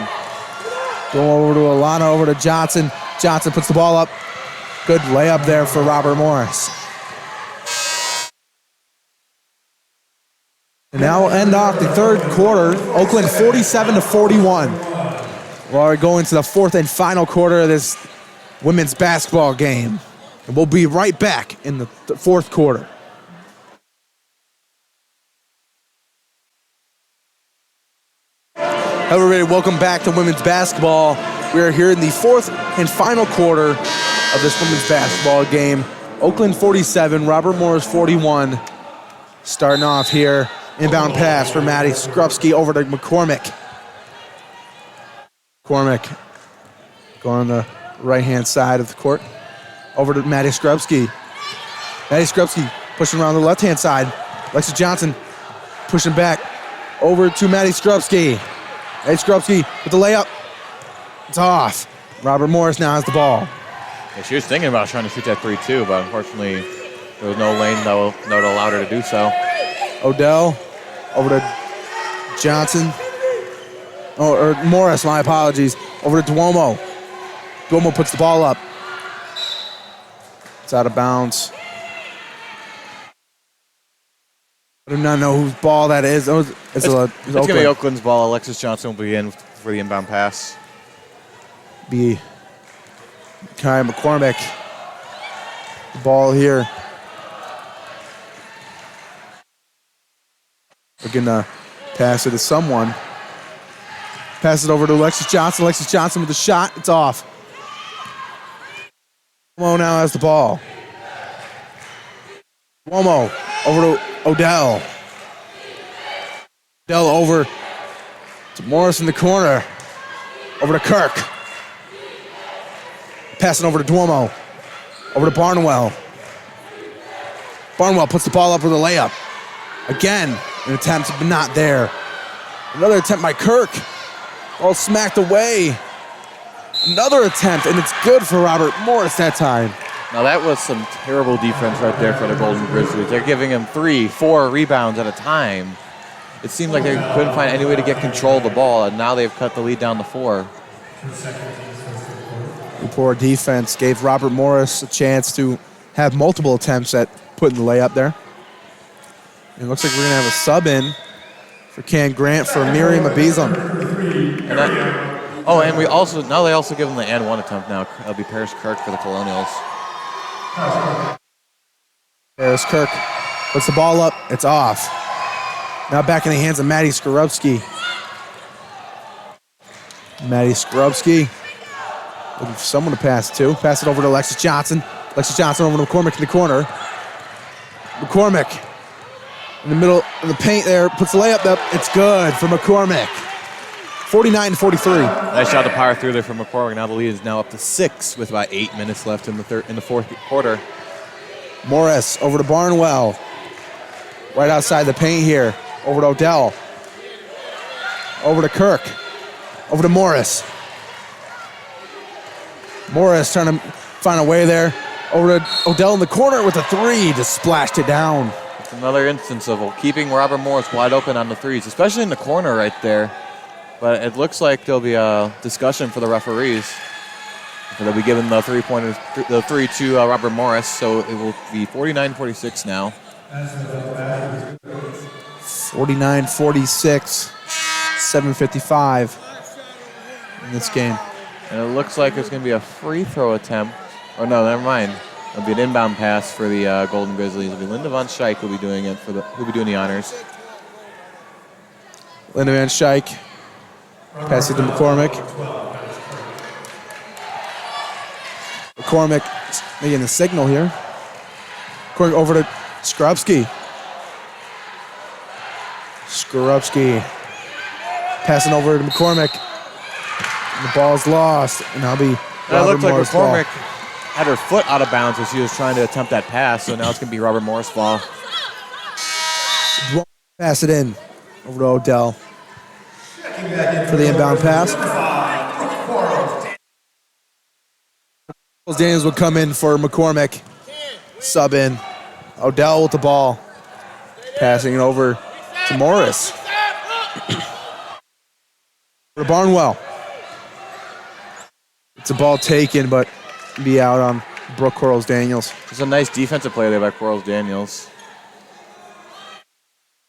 Going over to Alana, over to Johnson. Johnson puts the ball up. Good layup there for Robert Morris. And now we'll end off the third quarter. Oakland 47-41. We're going to the fourth and final quarter of this women's basketball game. And we'll be right back in the fourth quarter. Hello everybody, welcome back to women's basketball. We are here in the fourth and final quarter of this women's basketball game. Oakland 47, Robert Morris 41. Starting off here, inbound pass for Maddie Skrupski over to McCormick. McCormick going on the right-hand side of the court. Over to Maddie Skrupski. Maddie Skrupski pushing around the left-hand side. Alexis Johnson pushing back over to Maddie Skrupski. Maddie Skrupski with the layup. It's off. Robert Morris now has the ball. Yeah, she was thinking about trying to shoot that 3 too, but unfortunately there was no lane that would allow her to do so. Odell over to Johnson. Or Morris, my apologies. Over to Duomo. Duomo puts the ball up. It's out of bounds. I do not know whose ball that is. It's going to be Oakland's ball. Alexis Johnson will be in for the inbound pass. Be Kai McCormick. The ball here. We're going to pass it to someone. Pass it over to Alexis Johnson. Alexis Johnson with the shot. It's off. Duomo now has the ball. Duomo over to Odell. Odell over to Morris in the corner. Over to Kirk. Passing over to Duomo. Over to Barnwell. Barnwell puts the ball up with a layup. Again, an attempt, but not there. Another attempt by Kirk. All smacked away. Another attempt, and it's good for Robert Morris that time. Now that was some terrible defense right there for the Golden Grizzlies. They're giving him 3, 4 rebounds at a time. It seemed like they couldn't find any way to get control of the ball, and now they've cut the lead down to 4. Poor defense gave Robert Morris a chance to have multiple attempts at putting the layup there. It looks like we're going to have a sub in for Ken Grant for Miriam Abizam. And we also, now they also give him the and one attempt now. That'll be Paris Kirk for the Colonials. Paris Kirk puts the ball up. It's off. Now back in the hands of Maddie Skorupski. Maddie Skorupski looking for someone to pass to. Pass it over to Alexis Johnson. Alexis Johnson over to McCormick in the corner. McCormick in the middle of the paint there. Puts the layup up. It's good for McCormick. 49-43. Nice shot to power through there from McCormick. Now the lead is now up to 6 with about 8 minutes left in the fourth quarter. Morris over to Barnwell. Right outside the paint here. Over to Odell. Over to Kirk. Over to Morris. Morris trying to find a way there. Over to Odell in the corner with a three. Just splashed it down. It's another instance of keeping Robert Morris wide open on the threes, especially in the corner right there. But it looks like there'll be a discussion for the referees. They'll be giving the the three to Robert Morris, so it will be 49-46 now. 49-46, 7:55 in this game. And it looks like it's going to be a free throw attempt. Oh, no, never mind. It'll be an inbound pass for the Golden Grizzlies. It'll be Linda Von Schaik who'll be doing it who'll be doing the honors. Linda Van Schaik. Pass it to McCormick. McCormick making the signal here. McCormick over to Skorupski. Skorupski passing over to McCormick. And the ball's lost, and that'll be It looked like Morris' McCormick ball. had her foot out of bounds as she was trying to attempt that pass, so now it's going to be Robert Morris' ball. Pass it in over to Odell for the inbound pass. Daniels will come in for McCormick. Sub in. Odell with the ball. Passing it over to Morris. For Barnwell. It's a ball taken, but be out on Brooke Quarles-Daniels. It's a nice defensive play there by Quarles-Daniels.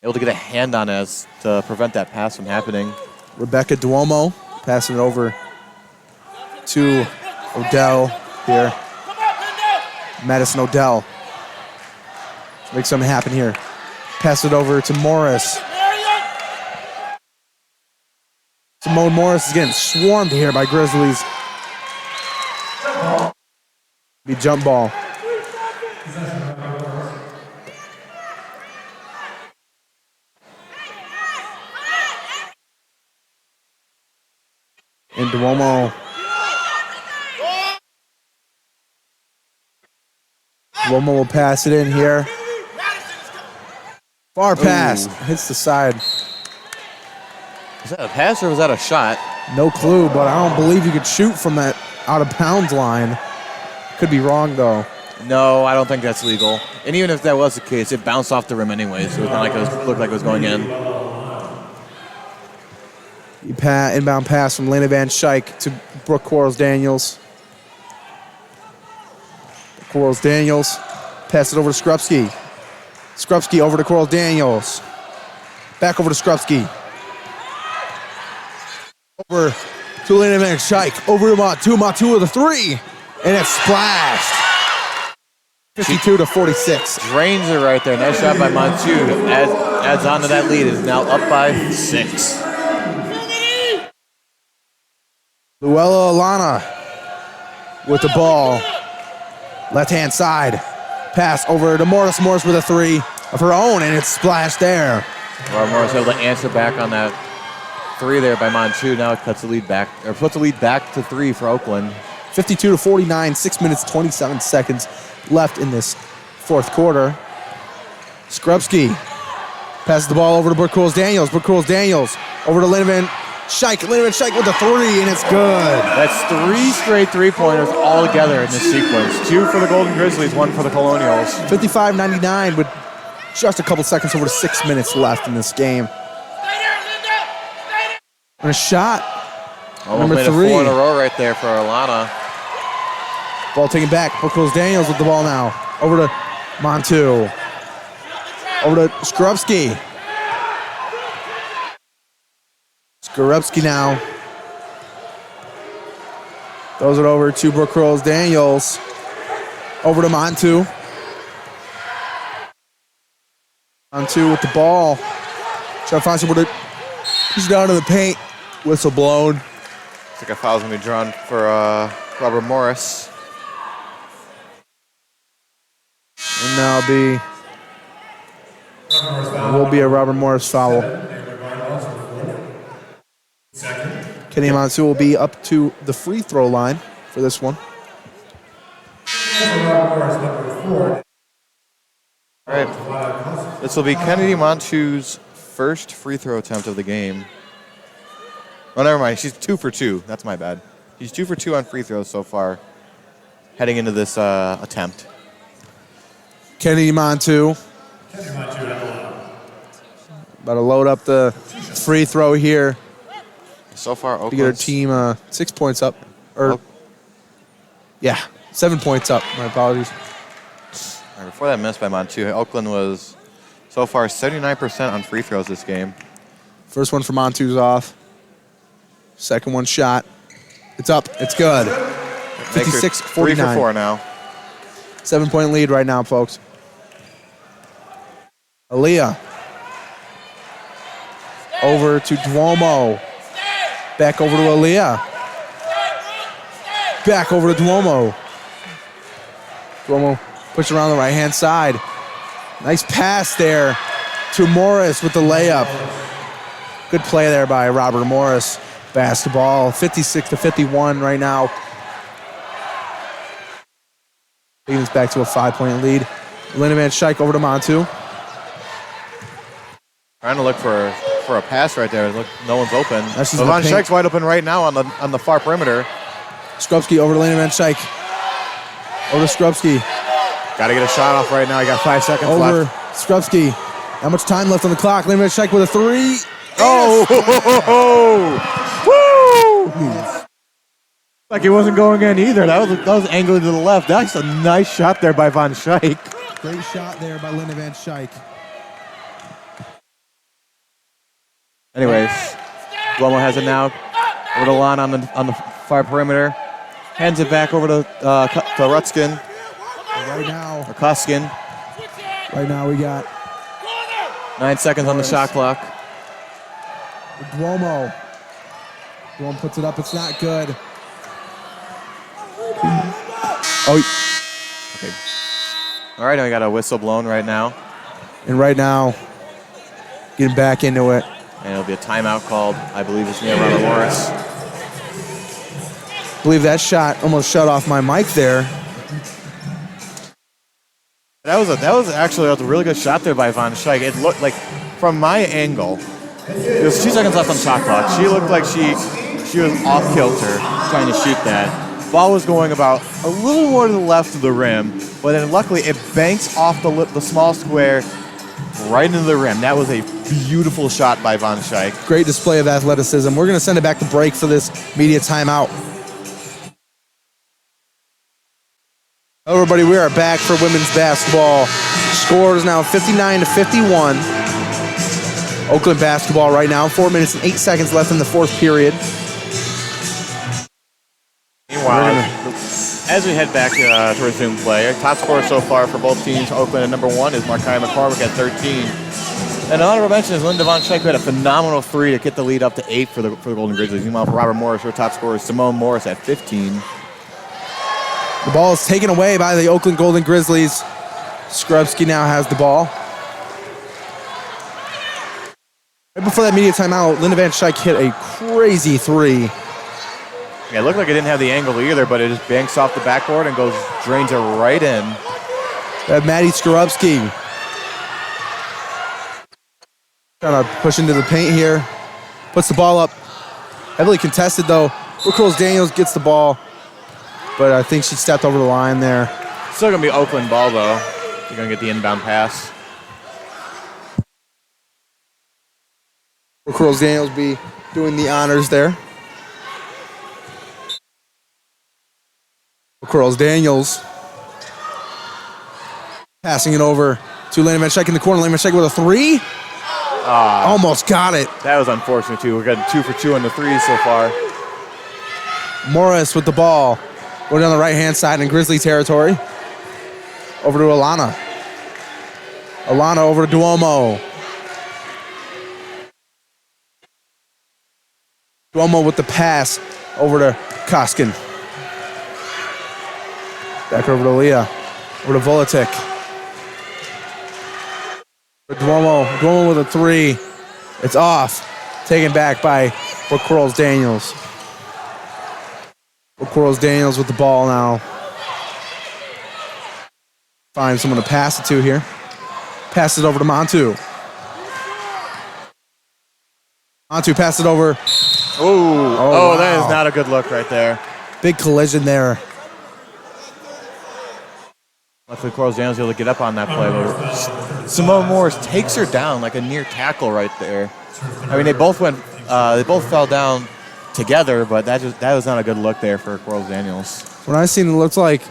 Able to get a hand on us to prevent that pass from happening. Rebecca Duomo passing it over to Odell here. Madison Odell. Make something happen here. Pass it over to Morris. Simone Morris is getting swarmed here by Grizzlies. Be jump ball. And Duomo. Duomo will pass it in here. Far pass. Hits the side. Was that a pass or was that a shot? No clue, but I don't believe you could shoot from that out of bounds line. Could be wrong, though. No, I don't think that's legal. And even if that was the case, it bounced off the rim anyway, so it looked like it was going in. Inbound pass from Lena Van Schaik to Brooke Quarles-Daniels. Quarles-Daniels pass it over to Skorupski. Skorupski over to Quarles-Daniels. Back over to Skorupski. Over to Lena Van Schaik. Over to Matu. Matu with a three. And it's splashed. 52-46. Drains it right there. Nice shot by Montu. Adds on to that lead. Is now up by 6. Luella Alana with the ball. Left-hand side. Pass over to Morris. Morris with a three of her own, and it's splashed there. Well, Morris able to answer back on that three there by Montu. Now it puts the lead back to 3 for Oakland. 52-49, 6 minutes, 27 seconds left in this fourth quarter. Skorupski passes the ball over to Brooke Quarles-Daniels. Brooke Quarles-Daniels over to Lena Van Schaik. Lena Van Schaik with the three, and it's good. That's 3 straight three-pointers all together in this sequence. 2 for the Golden Grizzlies, 1 for the Colonials. 55-99 with just a couple seconds over 6 minutes left in this game. And a shot Almost made 3. a 4 in a row right there for Alana. Ball taken back. Brooke Daniels with the ball now. Over to Montu. Over to Skrupski. Skrupski now. Throws it over to Brooke Daniels. Over to Montu. Montu with the ball. Trying to find somewhere to push it down to the paint. Whistle blown. Looks like a foul's going to be drawn for Robert Morris. And now will be a Robert Morris foul. Kenny Montu will be up to the free throw line for this one. All right. This will be Kennedy Montu's first free throw attempt of the game. Oh, never mind. She's 2 for 2. That's my bad. She's 2 for 2 on free throws so far, heading into this attempt. Kennedy Montu. About to load up the free throw here So far, to get her team 6 points up. Or, yeah, 7 points up. My apologies. Right, before that miss by Montu, Oakland was so far 79% on free throws this game. First one for Montu's off. Second one shot. It's up. It's good. 56-49. 3 for 4 now. 7-point lead right now, folks. Aaliyah. Over to Duomo. Back over to Aaliyah. Back over to Duomo. Duomo push around the right-hand side. Nice pass there to Morris with the layup. Good play there by Robert Morris. Basketball, 56-51 right now. Taking this back to a 5-point lead. Linda Van Schaik over to Montu. Trying to look for a pass right there. Look, no one's open. Van Schaik's wide open right now on the far perimeter. Skrupski over to Linda Van Schaik. Over to Skrupski. Got to get a shot off right now. You got 5 seconds over left. Skrupski. How much time left on the clock? Linda Van Schaik with a 3. Oh! Woo! Like it wasn't going in either. That was angled to the left. That's a nice shot there by Van Schaik. Great shot there by Linda Van Schaik. Anyways, Duomo has it now. Over to Lon on the far perimeter. Hands it back over to Rutskin. Right now. Or Koskin. Right now we got 9 seconds on the shot clock. Duomo. Duomo puts it up. It's not good. Oh. Okay. All right, now we got a whistle blown right now. And right now, getting back into it. And it'll be a timeout called, I believe it's near Robert Morris. I believe that shot almost shut off my mic there. That was actually a really good shot there by Van Schaik. It looked like, from my angle, it was 2 seconds left on shot clock. She looked like she was off kilter trying to shoot that. Ball was going about a little more to the left of the rim, but then luckily it banks off the small square right into the rim. That was a beautiful shot by Van Schaik. Great display of athleticism. We're going to send it back to break for this media timeout. Hello, everybody. We are back for women's basketball. Score is now 59-51. Oakland basketball right now. 4 minutes and 8 seconds left in the fourth period. Meanwhile, as we head back to resume play, top scorer so far for both teams, Oakland at number 1 is Markiah McCormick at 13. And honorable mention is Linda Van Schaik, who had a phenomenal 3 to get the lead up to 8 for the Golden Grizzlies. Meanwhile, for Robert Morris, her top scorer is Simone Morris at 15. The ball is taken away by the Oakland Golden Grizzlies. Skrupski now has the ball. Right before that media timeout, Linda Van Schaik hit a crazy 3. Yeah, it looked like it didn't have the angle either, but it just banks off the backboard and drains it right in. We have Maddie Skrupski. Trying to push into the paint here. Puts the ball up. Heavily contested though. Brooke Daniels gets the ball, but I think she stepped over the line there. Still going to be Oakland ball though. They're going to get the inbound pass. Brooke Daniels be doing the honors there. Curls Daniels. Passing it over to Landon Van Schaik in the corner. Landon Van Schaik with a three. Almost got it. That was unfortunate, too. We're getting 2 for 2 on the threes so far. Morris with the ball. Going down the right-hand side in Grizzly territory. Over to Alana. Alana over to Duomo. Duomo with the pass over to Koskin. Back over to Leah. Over to Volatik. Duomo with a three. It's off. Taken back by Brooke Daniels. Brooke Daniels with the ball now. Find someone to pass it to here. Pass it over to Montu. Montu pass it over. Oh, wow. That is not a good look right there. Big collision there. Luckily, Coral Daniels able to get up on that play. But Simone Morris takes her down like a near tackle right there. I mean, they both fell down together, but that was not a good look there for Coral Daniels. When I seen it, looked like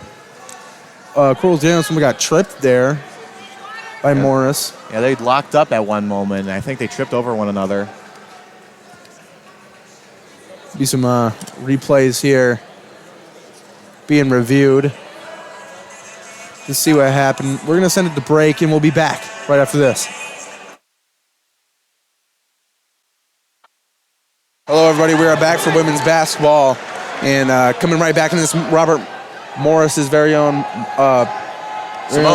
Coral Daniels got tripped there by Morris. Yeah, they locked up at one moment, and I think they tripped over one another. Be some replays here being reviewed to see what happened. We're going to send it to break, and we'll be back right after this. Hello, everybody. We are back for women's basketball, and coming right back in this, Robert Morris's very own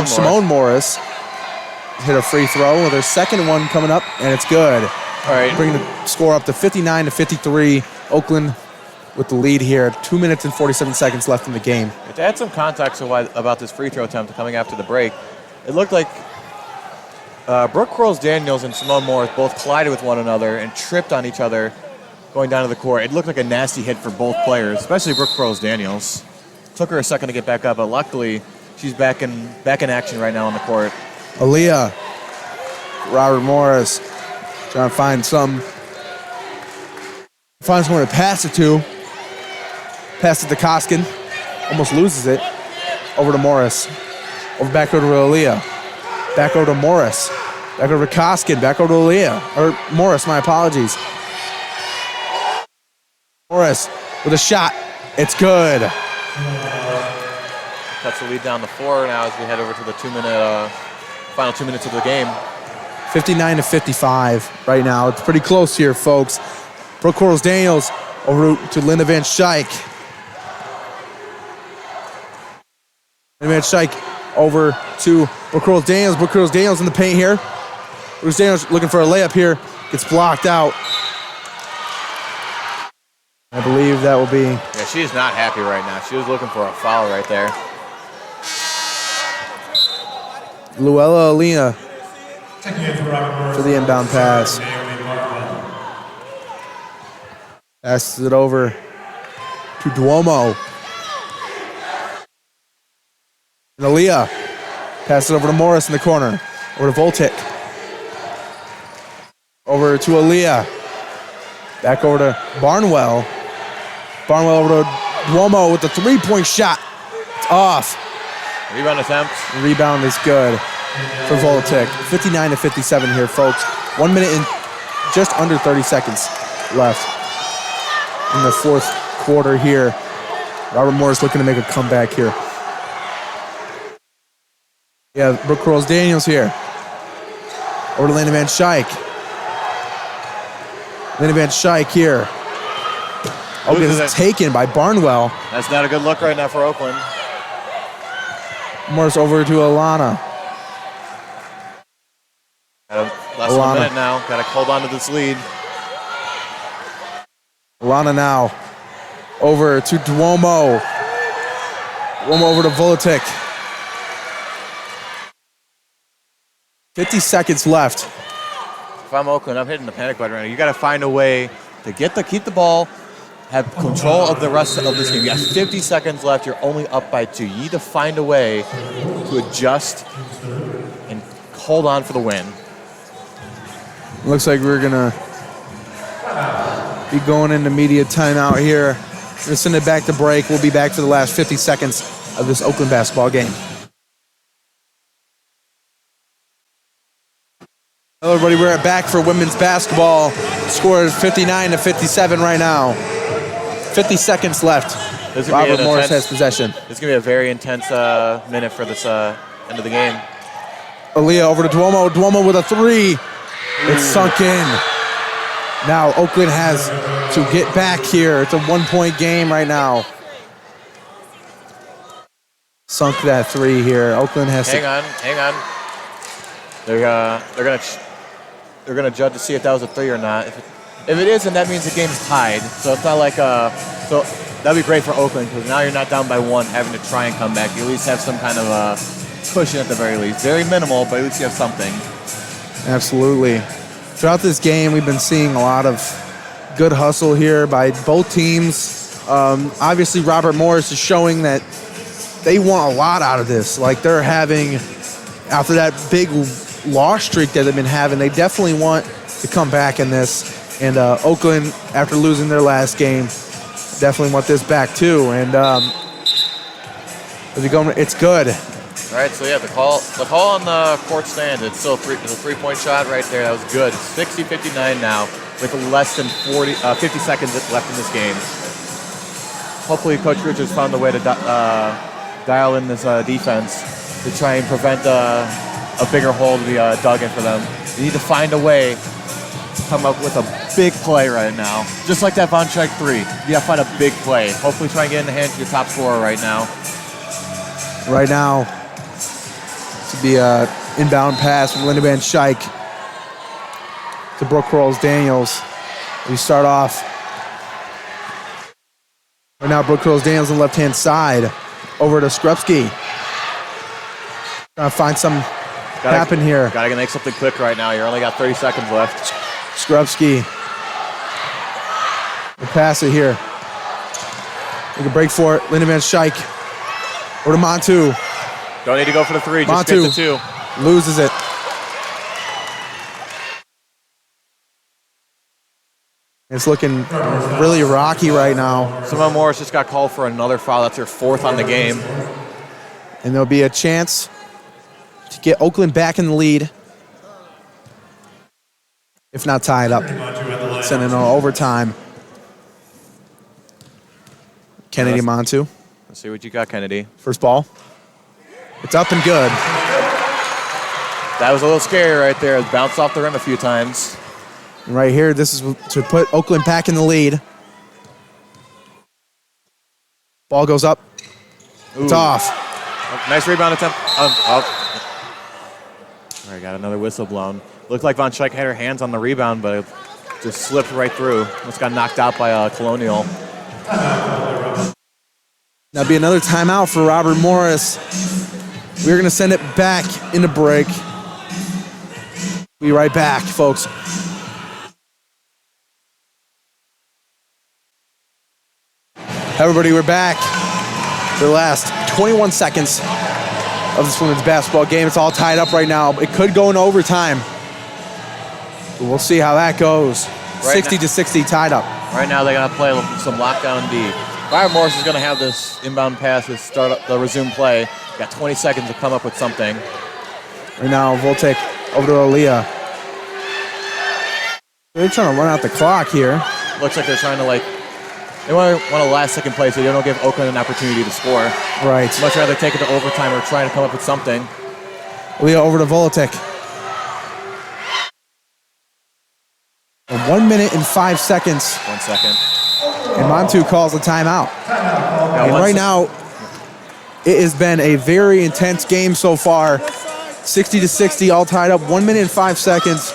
Simone Morris hit a free throw with her second one coming up, and it's good. All right, bringing the score up to 59-53. Oakland with the lead here. 2 minutes and 47 seconds left in the game. To add some context about this free throw attempt coming after the break, it looked like Brooke Daniels and Simone Morris both collided with one another and tripped on each other going down to the court. It looked like a nasty hit for both players, especially Brooke Daniels. Took her a second to get back up, but luckily she's back in action right now on the court. Aaliyah, Robert Morris, trying to find someone to pass it to. Pass it to Koskin. Almost loses it. Over to Morris. Back over to Aaliyah. Back over to Morris. Back over to Koskin. Back over to Aaliyah. Or Morris, my apologies. Morris with a shot. It's good. Cuts the lead down to 4 now as we head over to the final 2 minutes of the game. 59-55 right now. It's pretty close here, folks. Brooke Daniels over to Linda Van Schaik. Linda Van Schaik over to Brooke Daniels. Brooke Daniels in the paint here. Brooke Daniels looking for a layup here. Gets blocked out. I believe that will be... Yeah, she's not happy right now. She was looking for a foul right there. Luella Alina for the inbound pass. Passes it over to Duomo. And Aaliyah passes it over to Morris in the corner. Over to Voltic. Over to Aaliyah. Back over to Barnwell. Barnwell over to Duomo with the three-point shot. It's off. Rebound attempt. Rebound is good for Voltic. 59-57 here, folks. 1 minute and just under 30 seconds left in the fourth quarter here. Robert Morris looking to make a comeback here. Yeah, Brooke Daniels here. Over to Landon Van Schaik. Landon Van Schaik here. Oh, it's taken by Barnwell. That's not a good look right now for Oakland. Morris over to Alana. Less than a minute now. Got to hold on to this lead. Alana now over to Duomo. Duomo over to Volatik. 50 seconds left. If I'm Oakland, I'm hitting the panic button right now. You got to find a way to keep the ball, have control of the rest of this game. You got 50 seconds left. You're only up by 2. You need to find a way to adjust and hold on for the win. Looks like we're going to be going into media timeout here We're gonna send it back to break. We'll be back for the last 50 seconds of this Oakland basketball game. Hello, everybody. We're back for women's basketball. Score is 59-57 right now. 50 seconds left. Robert Morris has possession. This is going to be a very intense minute for this end of the game. Aaliyah over to Duomo. Duomo with a three. It's sunk in. Now Oakland has to get back here. It's a 1-point game right now. Sunk that three here. Oakland has hang on. They're gonna judge to see if that was a three or not. If it isn't, that means the game's tied. So it's not like so that'd be great for Oakland because now you're not down by one, having to try and come back. You at least have some kind of cushion at the very least. Very minimal, but at least you have something. Absolutely. Throughout this game, we've been seeing a lot of good hustle here by both teams. Obviously, Robert Morris is showing that they want a lot out of this. Like they're having, after that big loss streak that they've been having, they definitely want to come back in this. And Oakland, after losing their last game, definitely want this back too. And it's good. All right, so yeah, the call on the court stand, it's still it's a three-point shot right there. That was good. 60-59 now with less than 50 seconds left in this game. Hopefully Coach Richards found a way to dial in this defense to try and prevent a bigger hole to be dug in for them. You need to find a way to come up with a big play right now. Just like that Von Scheich three. You got to find a big play. Hopefully try and get in the hands of your top scorer right now. Right now, to be an inbound pass from Linda Van Scheich to Brooke Rolls-Daniels. We start off. Right now, Brooke Rolls-Daniels on the left-hand side. Over to Skrupski. Trying to find some happen here. Gotta make something quick right now. You only got 30 seconds left. Skrupski. We'll pass it here. We can break for it. Linda Van Scheich. Over to Montu. Don't need to go for the three. Just Montu get the two. Loses it. It's looking really rocky right now. Simone Morris just got called for another foul. That's her fourth on the game. And there'll be a chance to get Oakland back in the lead. If not tied up. Sending on overtime. Kennedy Montu. Let's see what you got, Kennedy. First ball. It's up and good. That was a little scary right there. It bounced off the rim a few times. And right here, this is to put Oakland back in the lead. Ball goes up. It's off. Nice rebound attempt. All right, got another whistle blown. Looked like Von Scheich had her hands on the rebound, but it just slipped right through. Almost got knocked out by a Colonial. That'll be another timeout for Robert Morris. We're going to send it back into break. We'll be right back, folks. Everybody, we're back. The last 21 seconds of this women's basketball game. It's all tied up right now. It could go into overtime. But we'll see how that goes. 60-60 tied up. Right now they're going to play some lockdown D. Robert Morris is going to have this inbound pass to start up the resume play. Got 20 seconds to come up with something. Right now, Voltek over to Aaliyah. They're trying to run out the clock here. Looks like they're trying to they want a last second play so they don't give Oakland an opportunity to score. Right. Much rather take it to overtime or trying to come up with something. Aaliyah over to Voltek. 1 minute and 5 seconds. 1 second. And Montu calls a timeout. And right now, it has been a very intense game so far. 60-60, all tied up. 1 minute and 5 seconds.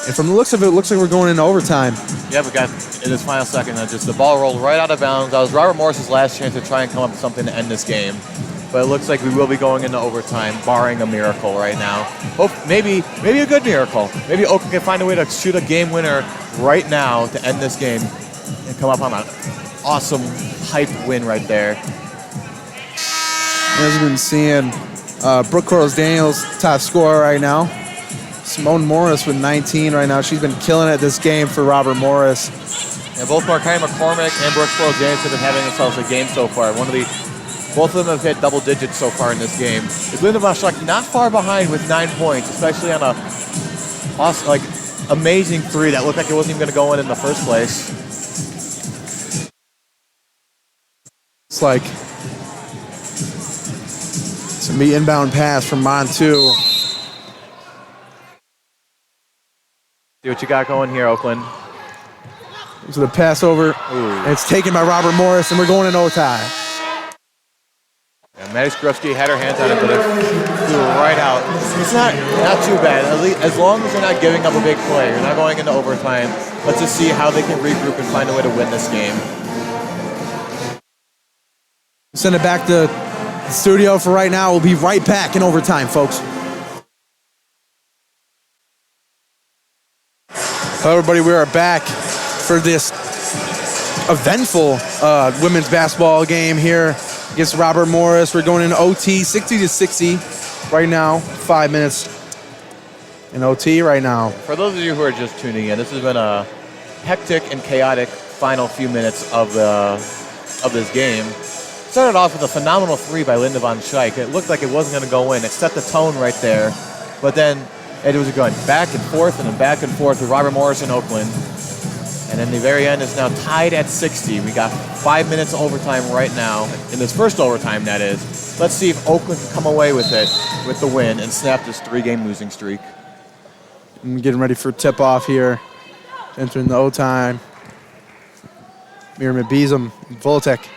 And from the looks of it, it looks like we're going into overtime. Yeah, we got in this final second, just the ball rolled right out of bounds. That was Robert Morris's last chance to try and come up with something to end this game. But it looks like we will be going into overtime, barring a miracle right now. Maybe a good miracle. Maybe Oakland can find a way to shoot a game winner right now to end this game and come up on an awesome, hyped win right there. As we've been seeing, Brooke Rolls-Daniels top scorer right now. Simone Morris with 19 right now. She's been killing it this game for Robert Morris. Yeah, And both Markai McCormick and Brooks James have been having themselves a game so far. Both of them have hit double digits so far in this game. Is Linda Von Schleck not far behind with 9 points, especially on a awesome, amazing three that looked like it wasn't even going to go in the first place. It's like some inbound pass from Montu. See what you got going here, Oakland. So the pass over, and it's taken by Robert Morris, and we're going in overtime. Yeah, Maddie Skrupski had her hands on it, but it flew right out. It's not too bad. At least, as long as they're not giving up a big play, you're not going into overtime. Let's just see how they can regroup and find a way to win this game. Send it back to the studio for right now. We'll be right back in overtime, folks. Hello, everybody. We are back for this eventful women's basketball game here against Robert Morris. We're going into OT, 60-60 right now. 5 minutes in OT right now. For those of you who are just tuning in, this has been a hectic and chaotic final few minutes of this game. Started off with a phenomenal three by Linda Von Schleck. It looked like it wasn't going to go in. It set the tone right there. But then it was going back and forth and then back and forth with Robert Morris and Oakland. And then the very end is now tied at 60. We got 5 minutes of overtime right now. In this first overtime, that is. Let's see if Oakland can come away with it, with the win, and snap this 3-game losing streak. I'm getting ready for tip-off here. Entering the overtime. Miriam Beezum, Voltek.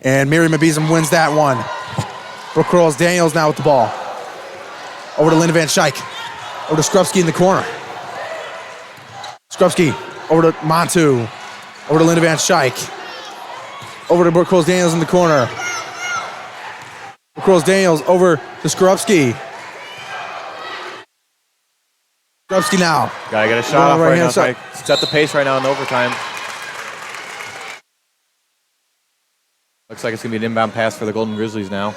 And Miriam Beezum wins that one. Brooke Daniels now with the ball. Over to Linda Van Schleck. Over to Skrupski in the corner. Skrupski over to Montu. Over to Linda Van Schleck. Over to Brooke Daniels in the corner. Brooke Daniels over to Skrupski. Skrupski now. Gotta get a shot off right now. Set the pace right now in overtime. Looks like it's gonna be an inbound pass for the Golden Grizzlies now.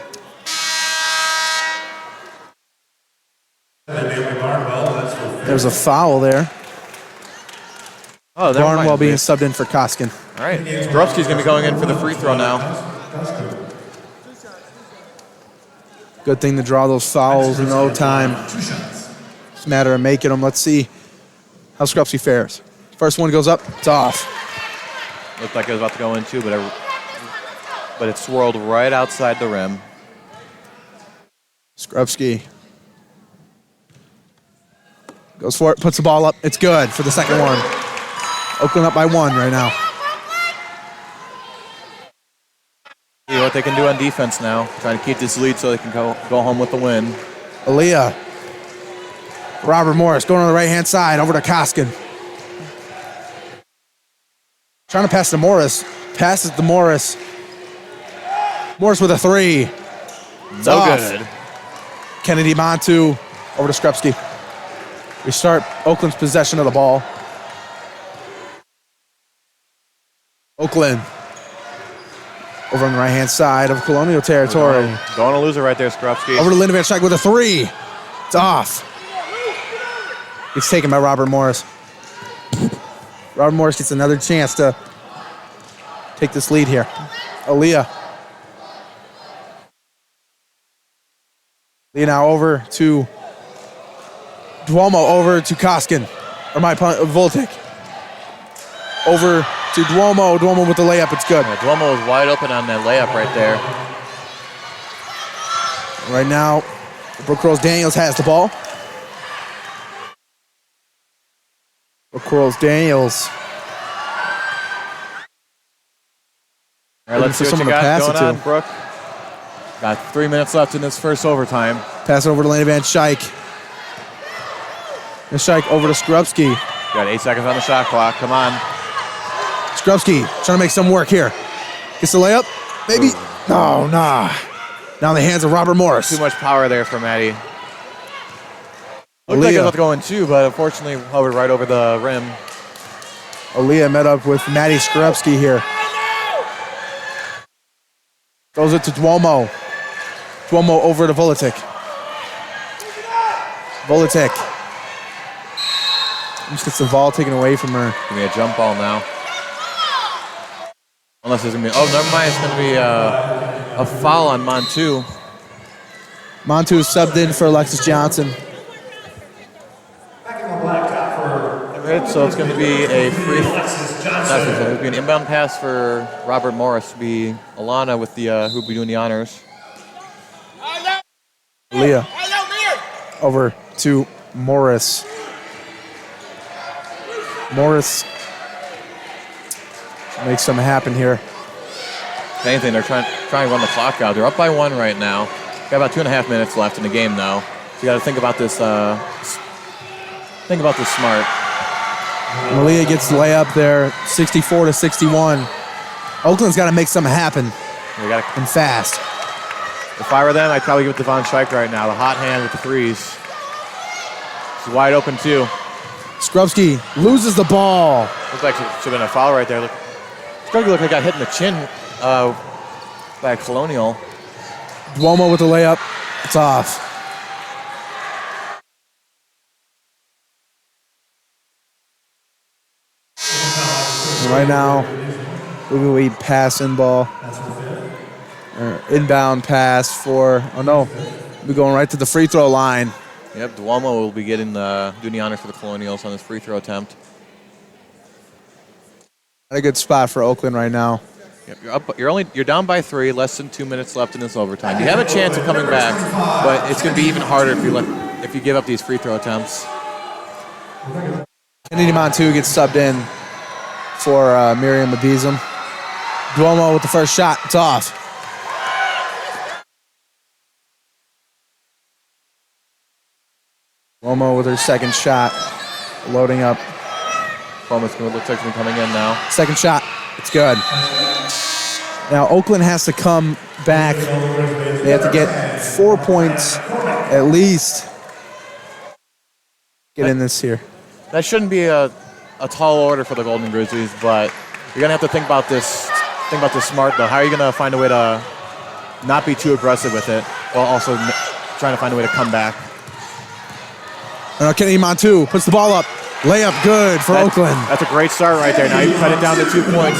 There's a foul there. Oh, Barnwell being subbed in for Koskin. All right, Skrupski's gonna be going in for the free throw now. Good thing to draw those fouls in no time. It's a matter of making them. Let's see how Skrupski fares. First one goes up, it's off. Looked like it was about to go in too, but it swirled right outside the rim. Skrupski goes for it, puts the ball up. It's good for the second one. Oakland up by 1 right now. See what they can do on defense now. Trying to keep this lead so they can go home with the win. Aaliyah. Robert Morris going on the right-hand side over to Koskin. Trying to pass to Morris. Passes to Morris. Morris with a three. It's no off. good. Kennedy Montu over to Skrupski. We start Oakland's possession of the ball. Oakland over on the right-hand side of Colonial territory. Going to lose it right there, Skrupski. Over to Linda Van Schleck with a three. It's off. It's taken by Robert Morris. Robert Morris gets another chance to take this lead here. Aaliyah. Aaliyah now over to Duomo, over to Koskin. Or my opponent, Voltek. Over to Duomo. Duomo with the layup. It's good. Yeah, Duomo was wide open on that layup right there. Right now, Brooke Daniels has the ball. Brooke Daniels. All right, let's see what you got going on, Brooke. Got 3 minutes left in this first overtime. Pass over to Linda Van Schleck. Van Schleck over to Skrupski. Got 8 seconds on the shot clock. Come on. Skrupski trying to make some work here. Gets the layup. Maybe. Ooh. No, nah. Now in the hands of Robert Morris. Too much power there for Maddie. Looked like it was about to go in two, but unfortunately hovered right over the rim. Aaliyah met up with Maddie Skrupski here. Throws it to Duomo. Duomo over to Voltek. Voltek. Just gets the ball taken away from her. Give me a jump ball now. Unless there's going to be... Oh, never mind. It's going to be a foul on Montu. Montu is subbed in for Alexis Johnson. Right, so it's going to be a free... It's going to be an inbound pass for Robert Morris. It'll be Alana with the who'll be doing the honors. Leah over to Morris. Morris makes something happen here. If anything, they're trying to run the clock out. They're up by 1 right now. Got about 2.5 minutes left in the game now. So you got to think about this. Think about this smart. Malia gets the layup there, 64-61. Oakland's got to make something happen and fast. If I were them, I'd probably give it to Von Schaik right now. The hot hand with the threes. He's wide open too. Skrupski loses the ball. Looks like it should have been a foul right there. Skrupski looked like he got hit in the chin by a Colonial. Duomo with the layup. It's off. And right now, we pass in ball. Inbound pass for, oh no, we're going right to the free throw line. Yep, Duomo will be getting doing the honor for the Colonials on his free throw attempt. A good spot for Oakland right now. Yep, you're down by 3, less than 2 minutes left in this overtime. You have a chance of coming back, but it's going to be even harder if you give up these free throw attempts. Kennedy Montu gets subbed in for Miriam Abizam. Duomo with the first shot. It's off. Duomo with her second shot. Loading up. Looks like it's coming in now. Second shot. It's good. Now Oakland has to come back. They have to get 4 points at least. Get in this here. That shouldn't be a tall order for the Golden Grizzlies, but you're gonna have to think about this smart though. How are you gonna find a way to not be too aggressive with it, while also trying to find a way to come back? Kennedy Montu puts the ball up. Layup good for Oakland. That's a great start right there. Now you cut it down to 2 points.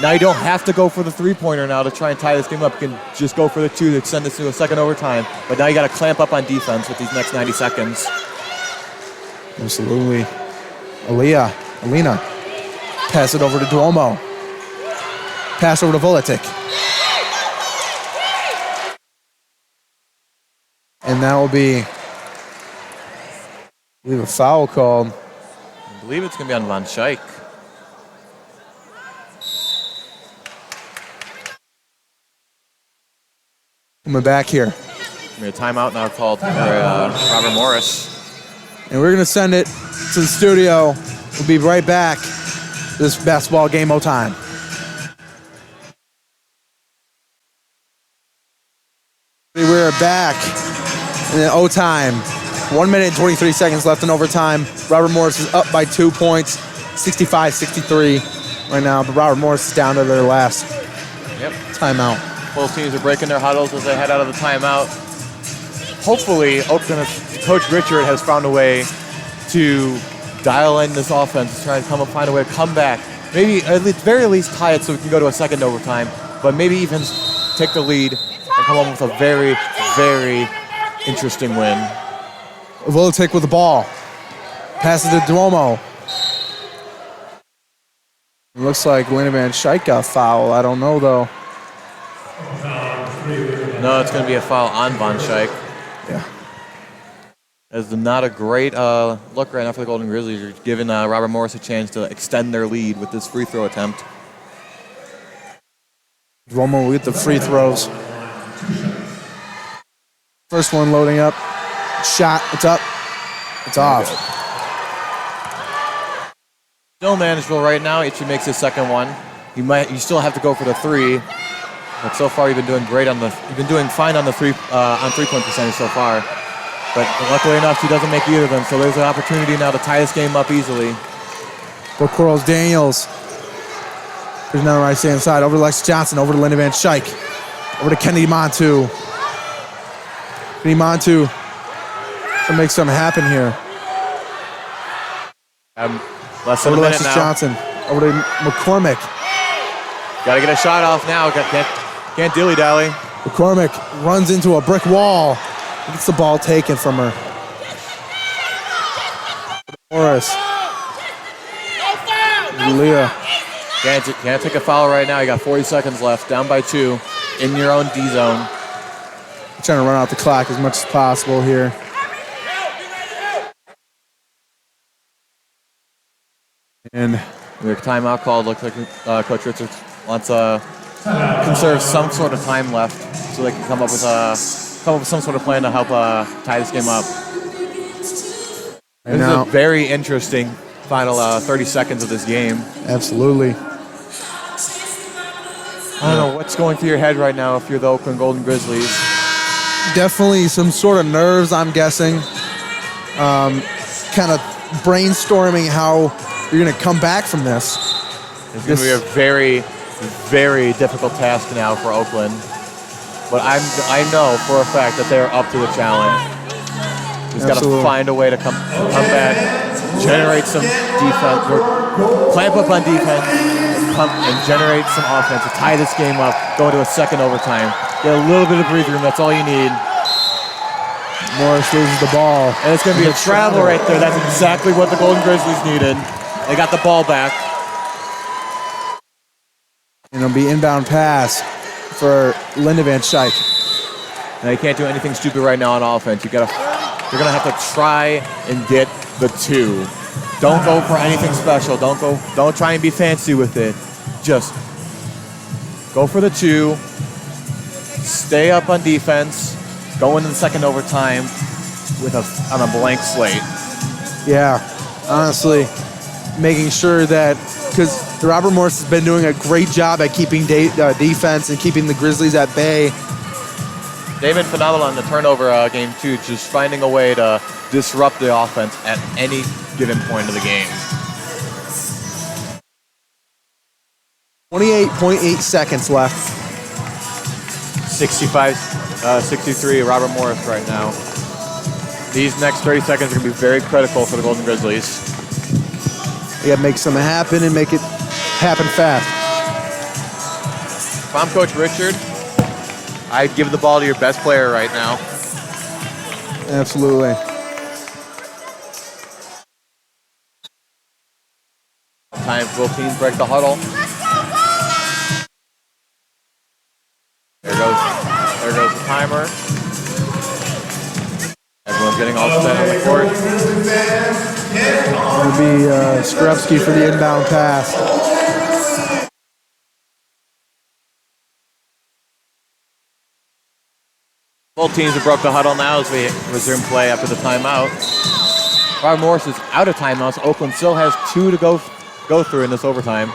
Now you don't have to go for the three-pointer now to try and tie this game up. You can just go for the 2 to send this to a second overtime. But now you got to clamp up on defense with these next 90 seconds. Absolutely. Alina. Pass it over to Duomo. Pass over to Volatic. And that will be, I believe, a foul called. I believe it's going to be on Von Schaik. Coming back here. A timeout now called for Robert Morris. And we're going to send it to the studio. We'll be right back. This basketball game time. We're back in the O-time. 1 minute and 23 seconds left in overtime. Robert Morris is up by 2 points, 65-63 right now. But Robert Morris is down to their last timeout. Both teams are breaking their huddles as they head out of the timeout. Hopefully, Oakland Coach Richard has found a way to dial in this offense, to try and find a way to come back. Maybe at the very least tie it so we can go to a second overtime, but maybe even take the lead and come up with a very, very interesting win. Volatic with the ball. Passes to Duomo. It looks like Linda Van Schaik got fouled. I don't know, though. No, it's going to be a foul on Von Schaik. Yeah. It's not a great look right now for the Golden Grizzlies. You're giving Robert Morris a chance to extend their lead with this free throw attempt. Duomo with the free throws. First one loading up. Shot. It's up. It's off. Still manageable right now. If he makes his second one, you still have to go for the 3. But so far, you've been doing fine on the three-point percentage so far. But luckily enough, he doesn't make either of them. So there's an opportunity now to tie this game up easily. Corals Daniels. There's another right hand side. Over to Lex Johnson. Over to Linda Van Schaik. Over to Kennedy Montu. Kennedy Montu to make something happen here. Less than Over a to minute Alexis now. Johnson. Over to McCormick. Got to get a shot off now. Can't dilly-dally. McCormick runs into a brick wall. Gets the ball taken from her. Morris. Leah. Can't take a foul right now. You got 40 seconds left. Down by 2 in your own D zone. Trying to run out the clock as much as possible here. And your timeout called. Looks like Coach Richards wants to conserve some sort of time left so they can come up with some sort of plan to help tie this game up. This is a very interesting final 30 seconds of this game. Absolutely. I don't know what's going through your head right now if you're the Oakland Golden Grizzlies. Definitely some sort of nerves, I'm guessing. Kind of brainstorming how you're going to come back from this. It's going to be a very, very difficult task now for Oakland. But I know for a fact that they're up to the challenge. Just got to find a way to come back, generate some defense, or clamp up on defense, and generate some offense to tie this game up, go into a second overtime. Get a little bit of breathing room, that's all you need. Morris loses the ball. And it's going to be a travel right there. That's exactly what the Golden Grizzlies needed. They got the ball back. And it'll be inbound pass for Linda Van Schaik. Now you can't do anything stupid right now on offense. You're going to have to try and get the 2. Don't go for anything special. Don't try and be fancy with it. Just go for the 2. Stay up on defense. Go into the second overtime on a blank slate. Yeah, honestly, making sure that, because Robert Morris has been doing a great job at keeping defense and keeping the Grizzlies at bay. They've been phenomenal in the turnover game too, just finding a way to disrupt the offense at any given point of the game. 28.8 seconds left. 63, Robert Morris right now. These next 30 seconds are going to be very critical for the Golden Grizzlies. You got to make something happen and make it happen fast. If I'm Coach Richard, I'd give the ball to your best player right now. Absolutely. Time for both teams break the huddle. There goes the timer. Everyone's getting all set on the court. It'll be Skrupski for the inbound pass. Both teams have broke the huddle now as we resume play after the timeout. Robert Morris is out of timeouts. Oakland still has 2 to go through in this overtime.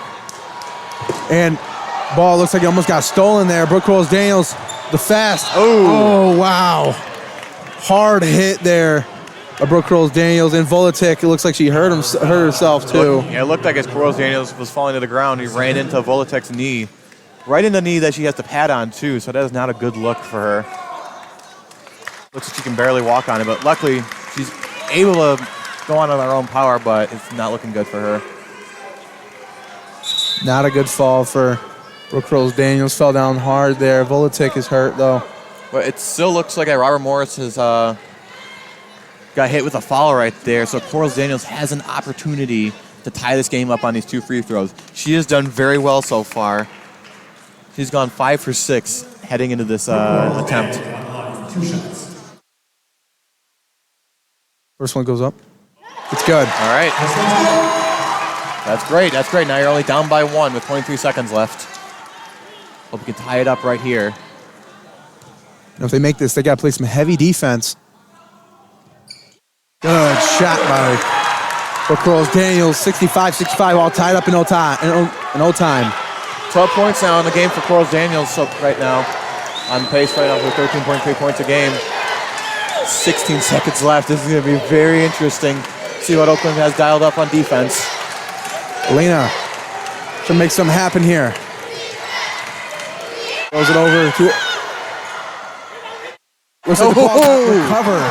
And ball looks like it almost got stolen there. Brooke Rolls-Daniels, the fast. Oh, wow. Hard hit there by Brooke Rolls-Daniels. And Volatic, it looks like she hurt herself too. It looked like as Rolls-Daniels was falling to the ground, he ran into Volatic's knee. Right in the knee that she has to pad on too, so that is not a good look for her. Looks like she can barely walk on it, but luckily she's able to go on her own power, but it's not looking good for her. Not a good fall for Brooke Rolls-Daniels. Fell down hard there. Volatic is hurt though. But it still looks like Robert Morris has got hit with a foul right there, so Rolls-Daniels has an opportunity to tie this game up on these 2 free throws. She has done very well so far. She's gone 5 for 6 heading into this attempt. 2 shots. First one goes up. It's good. All right. That's great. That's great. Now you're only down by 1 with 23 seconds left. Hope you can tie it up right here. And if they make this, they got to play some heavy defense. Good shot by Brooke Rolls-Daniels. 65-65, all tied up in OT. 12 points now in the game for Rolls-Daniels right now. On pace right now for 13.3 points a game. 16 seconds left. This is going to be very interesting. See what Oakland has dialed up on defense. Alina to make something happen here. Throws it over to... Looks like the ball got recovered.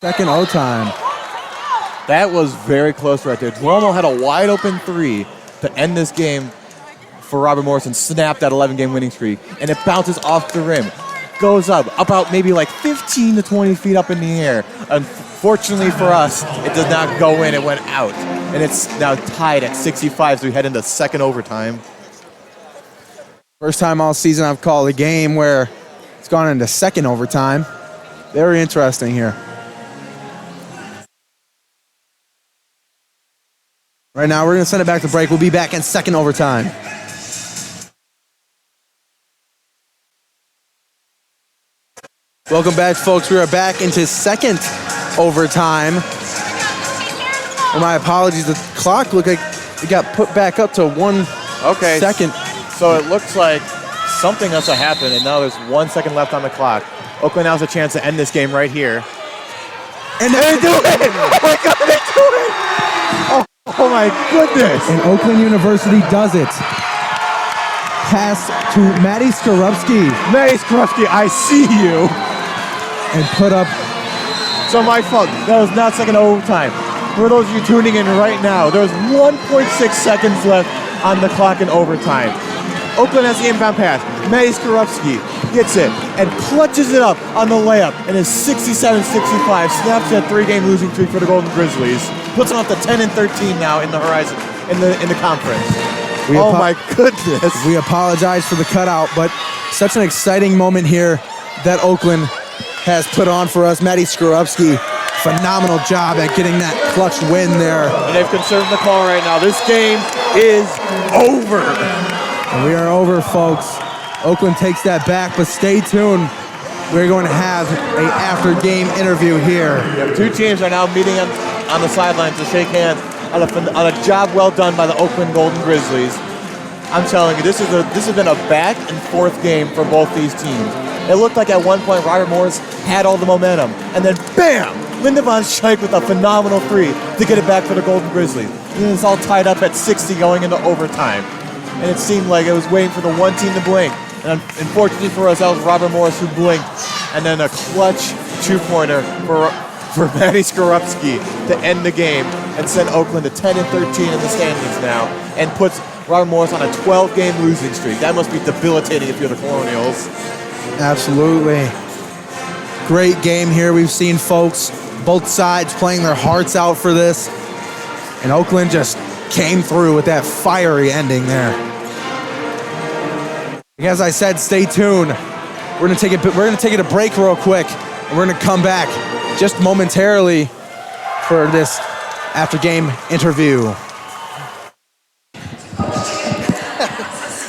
Second O-time. That was very close right there. Duomo had a wide open three to end this game for Robert Morris and snap that 11-game winning streak. And it bounces off the rim, goes up about maybe like 15 to 20 feet up in the air. Unfortunately for us, it does not go in. It went out. And it's now tied at 65, so we head into second overtime. First time all season I've called a game where it's gone into second overtime. Very interesting here. Right now, we're going to send it back to break. We'll be back in second overtime. Welcome back, folks. We are back into second overtime. And my apologies, the clock looked like it got put back up to 1 second. So it looks like something else happened, and now there's 1 second left on the clock. Oakland now has a chance to end this game right here. And they do it! Oh my God, they do it! Oh my goodness! And Oakland University does it. Pass to Maddie Skorupski. Maddie Skorupski, I see you. And put up. So my fault. That was not second overtime. For those of you tuning in right now, there's 1.6 seconds left on the clock in overtime. Oakland has the inbound pass. Maddie Skorupski gets it and clutches it up on the layup and is 67-65. Snaps that 3-game losing streak for the Golden Grizzlies. Puts them up to 10-13 now in the horizon in the conference. Oh my goodness! We apologize for the cutout, but such an exciting moment here that Oakland has put on for us. Maddie Skorupski, phenomenal job at getting that clutch win there. And they've conserved the call right now. This game is over. And we are over, folks. Oakland takes that back, but stay tuned. We're going to have an after-game interview here. Yeah, two teams are now meeting on the sidelines to shake hands on a job well done by the Oakland Golden Grizzlies. I'm telling you, this has been a back and forth game for both these teams. It looked like at one point Robert Morris had all the momentum, and then bam! Linda Von Schaik with a phenomenal three to get it back for the Golden Grizzlies. And it's all tied up at 60 going into overtime. And it seemed like it was waiting for the one team to blink. And unfortunately for us, that was Robert Morris who blinked. And then a clutch two-pointer for Maddie Skorupski to end the game and send Oakland to 10-13 in the standings now and puts Robert Morris on a 12-game losing streak. That must be debilitating if you're the Colonials. Absolutely. Great game here. We've seen folks, both sides playing their hearts out for this. And Oakland just came through with that fiery ending there. As I said, stay tuned. We're gonna take it a break real quick, and we're gonna come back just momentarily for this after-game interview.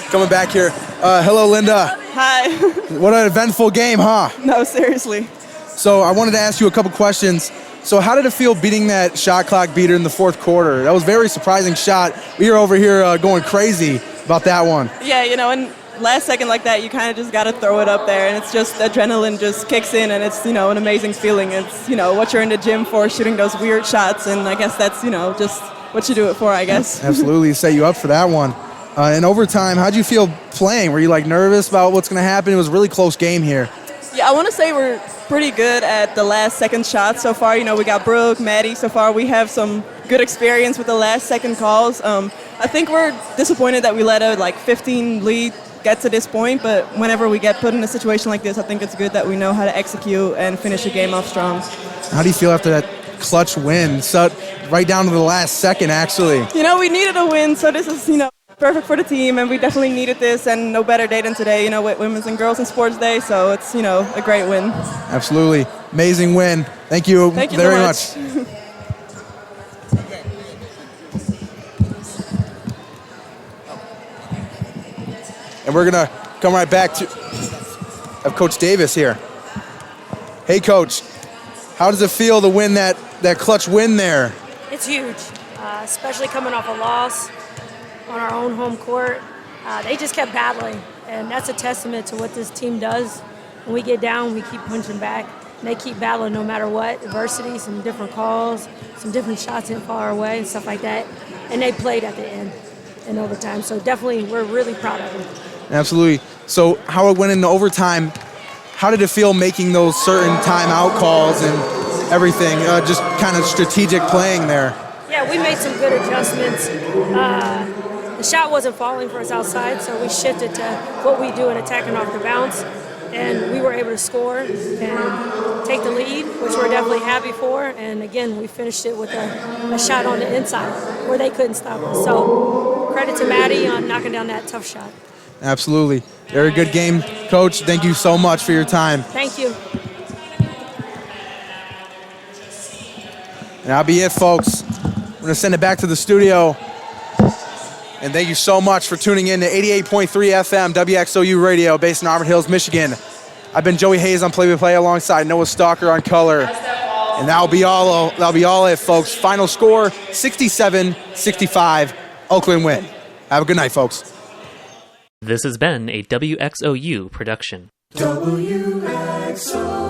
Coming back here. Hello, Linda. Hi. What an eventful game, huh? No, seriously. So I wanted to ask you a couple questions. So how did it feel beating that shot clock beater in the fourth quarter? That was a very surprising shot. We were over here going crazy about that one. Yeah, in last second like that, you kind of just got to throw it up there, and it's just adrenaline just kicks in, and it's, an amazing feeling. It's, what you're in the gym for, shooting those weird shots, and I guess that's, just what you do it for, I guess. Absolutely, set you up for that one. In overtime, how'd you feel playing? Were you nervous about what's going to happen? It was a really close game here. Yeah, I want to say we're pretty good at the last second shots so far. We got Brooke, Maddie. So far, we have some good experience with the last second calls. I think we're disappointed that we let a 15 lead get to this point, but whenever we get put in a situation like this, I think it's good that we know how to execute and finish a game off strong. How do you feel after that clutch win? So right down to the last second, actually. We needed a win, so this is, perfect for the team, and we definitely needed this, and no better day than today, with Women's and Girls in Sports Day, so it's, a great win. Absolutely. Amazing win. Thank you, Thank you very so much. And we're going to come right back to have Coach Davis here. Hey, Coach. How does it feel to win that clutch win there? It's huge, especially coming off a loss on our own home court. They just kept battling, and that's a testament to what this team does. When we get down, we keep punching back, and they keep battling no matter what, adversity, some different calls, some different shots didn't fall our way and stuff like that, and they played at the end in overtime. So definitely, we're really proud of them. Absolutely. So how it went into overtime, how did it feel making those certain timeout calls, and everything, just kind of strategic playing there. Yeah, we made some good adjustments. The shot wasn't falling for us outside, so we shifted to what we do in attacking off the bounce, and we were able to score and take the lead, which we're definitely happy for. And again, we finished it with a shot on the inside where they couldn't stop us. So credit to Maddie on knocking down that tough shot. Absolutely. Very good game, Coach. Thank you so much for your time. Thank you. And that'll be it, folks. We're going to send it back to the studio. And thank you so much for tuning in to 88.3 FM WXOU Radio based in Auburn Hills, Michigan. I've been Joey Hayes on Play-by-Play alongside Noah Stalker on color. And that'll be all it, folks. Final score, 67-65. Oakland win. Have a good night, folks. This has been a WXOU production. WXOU.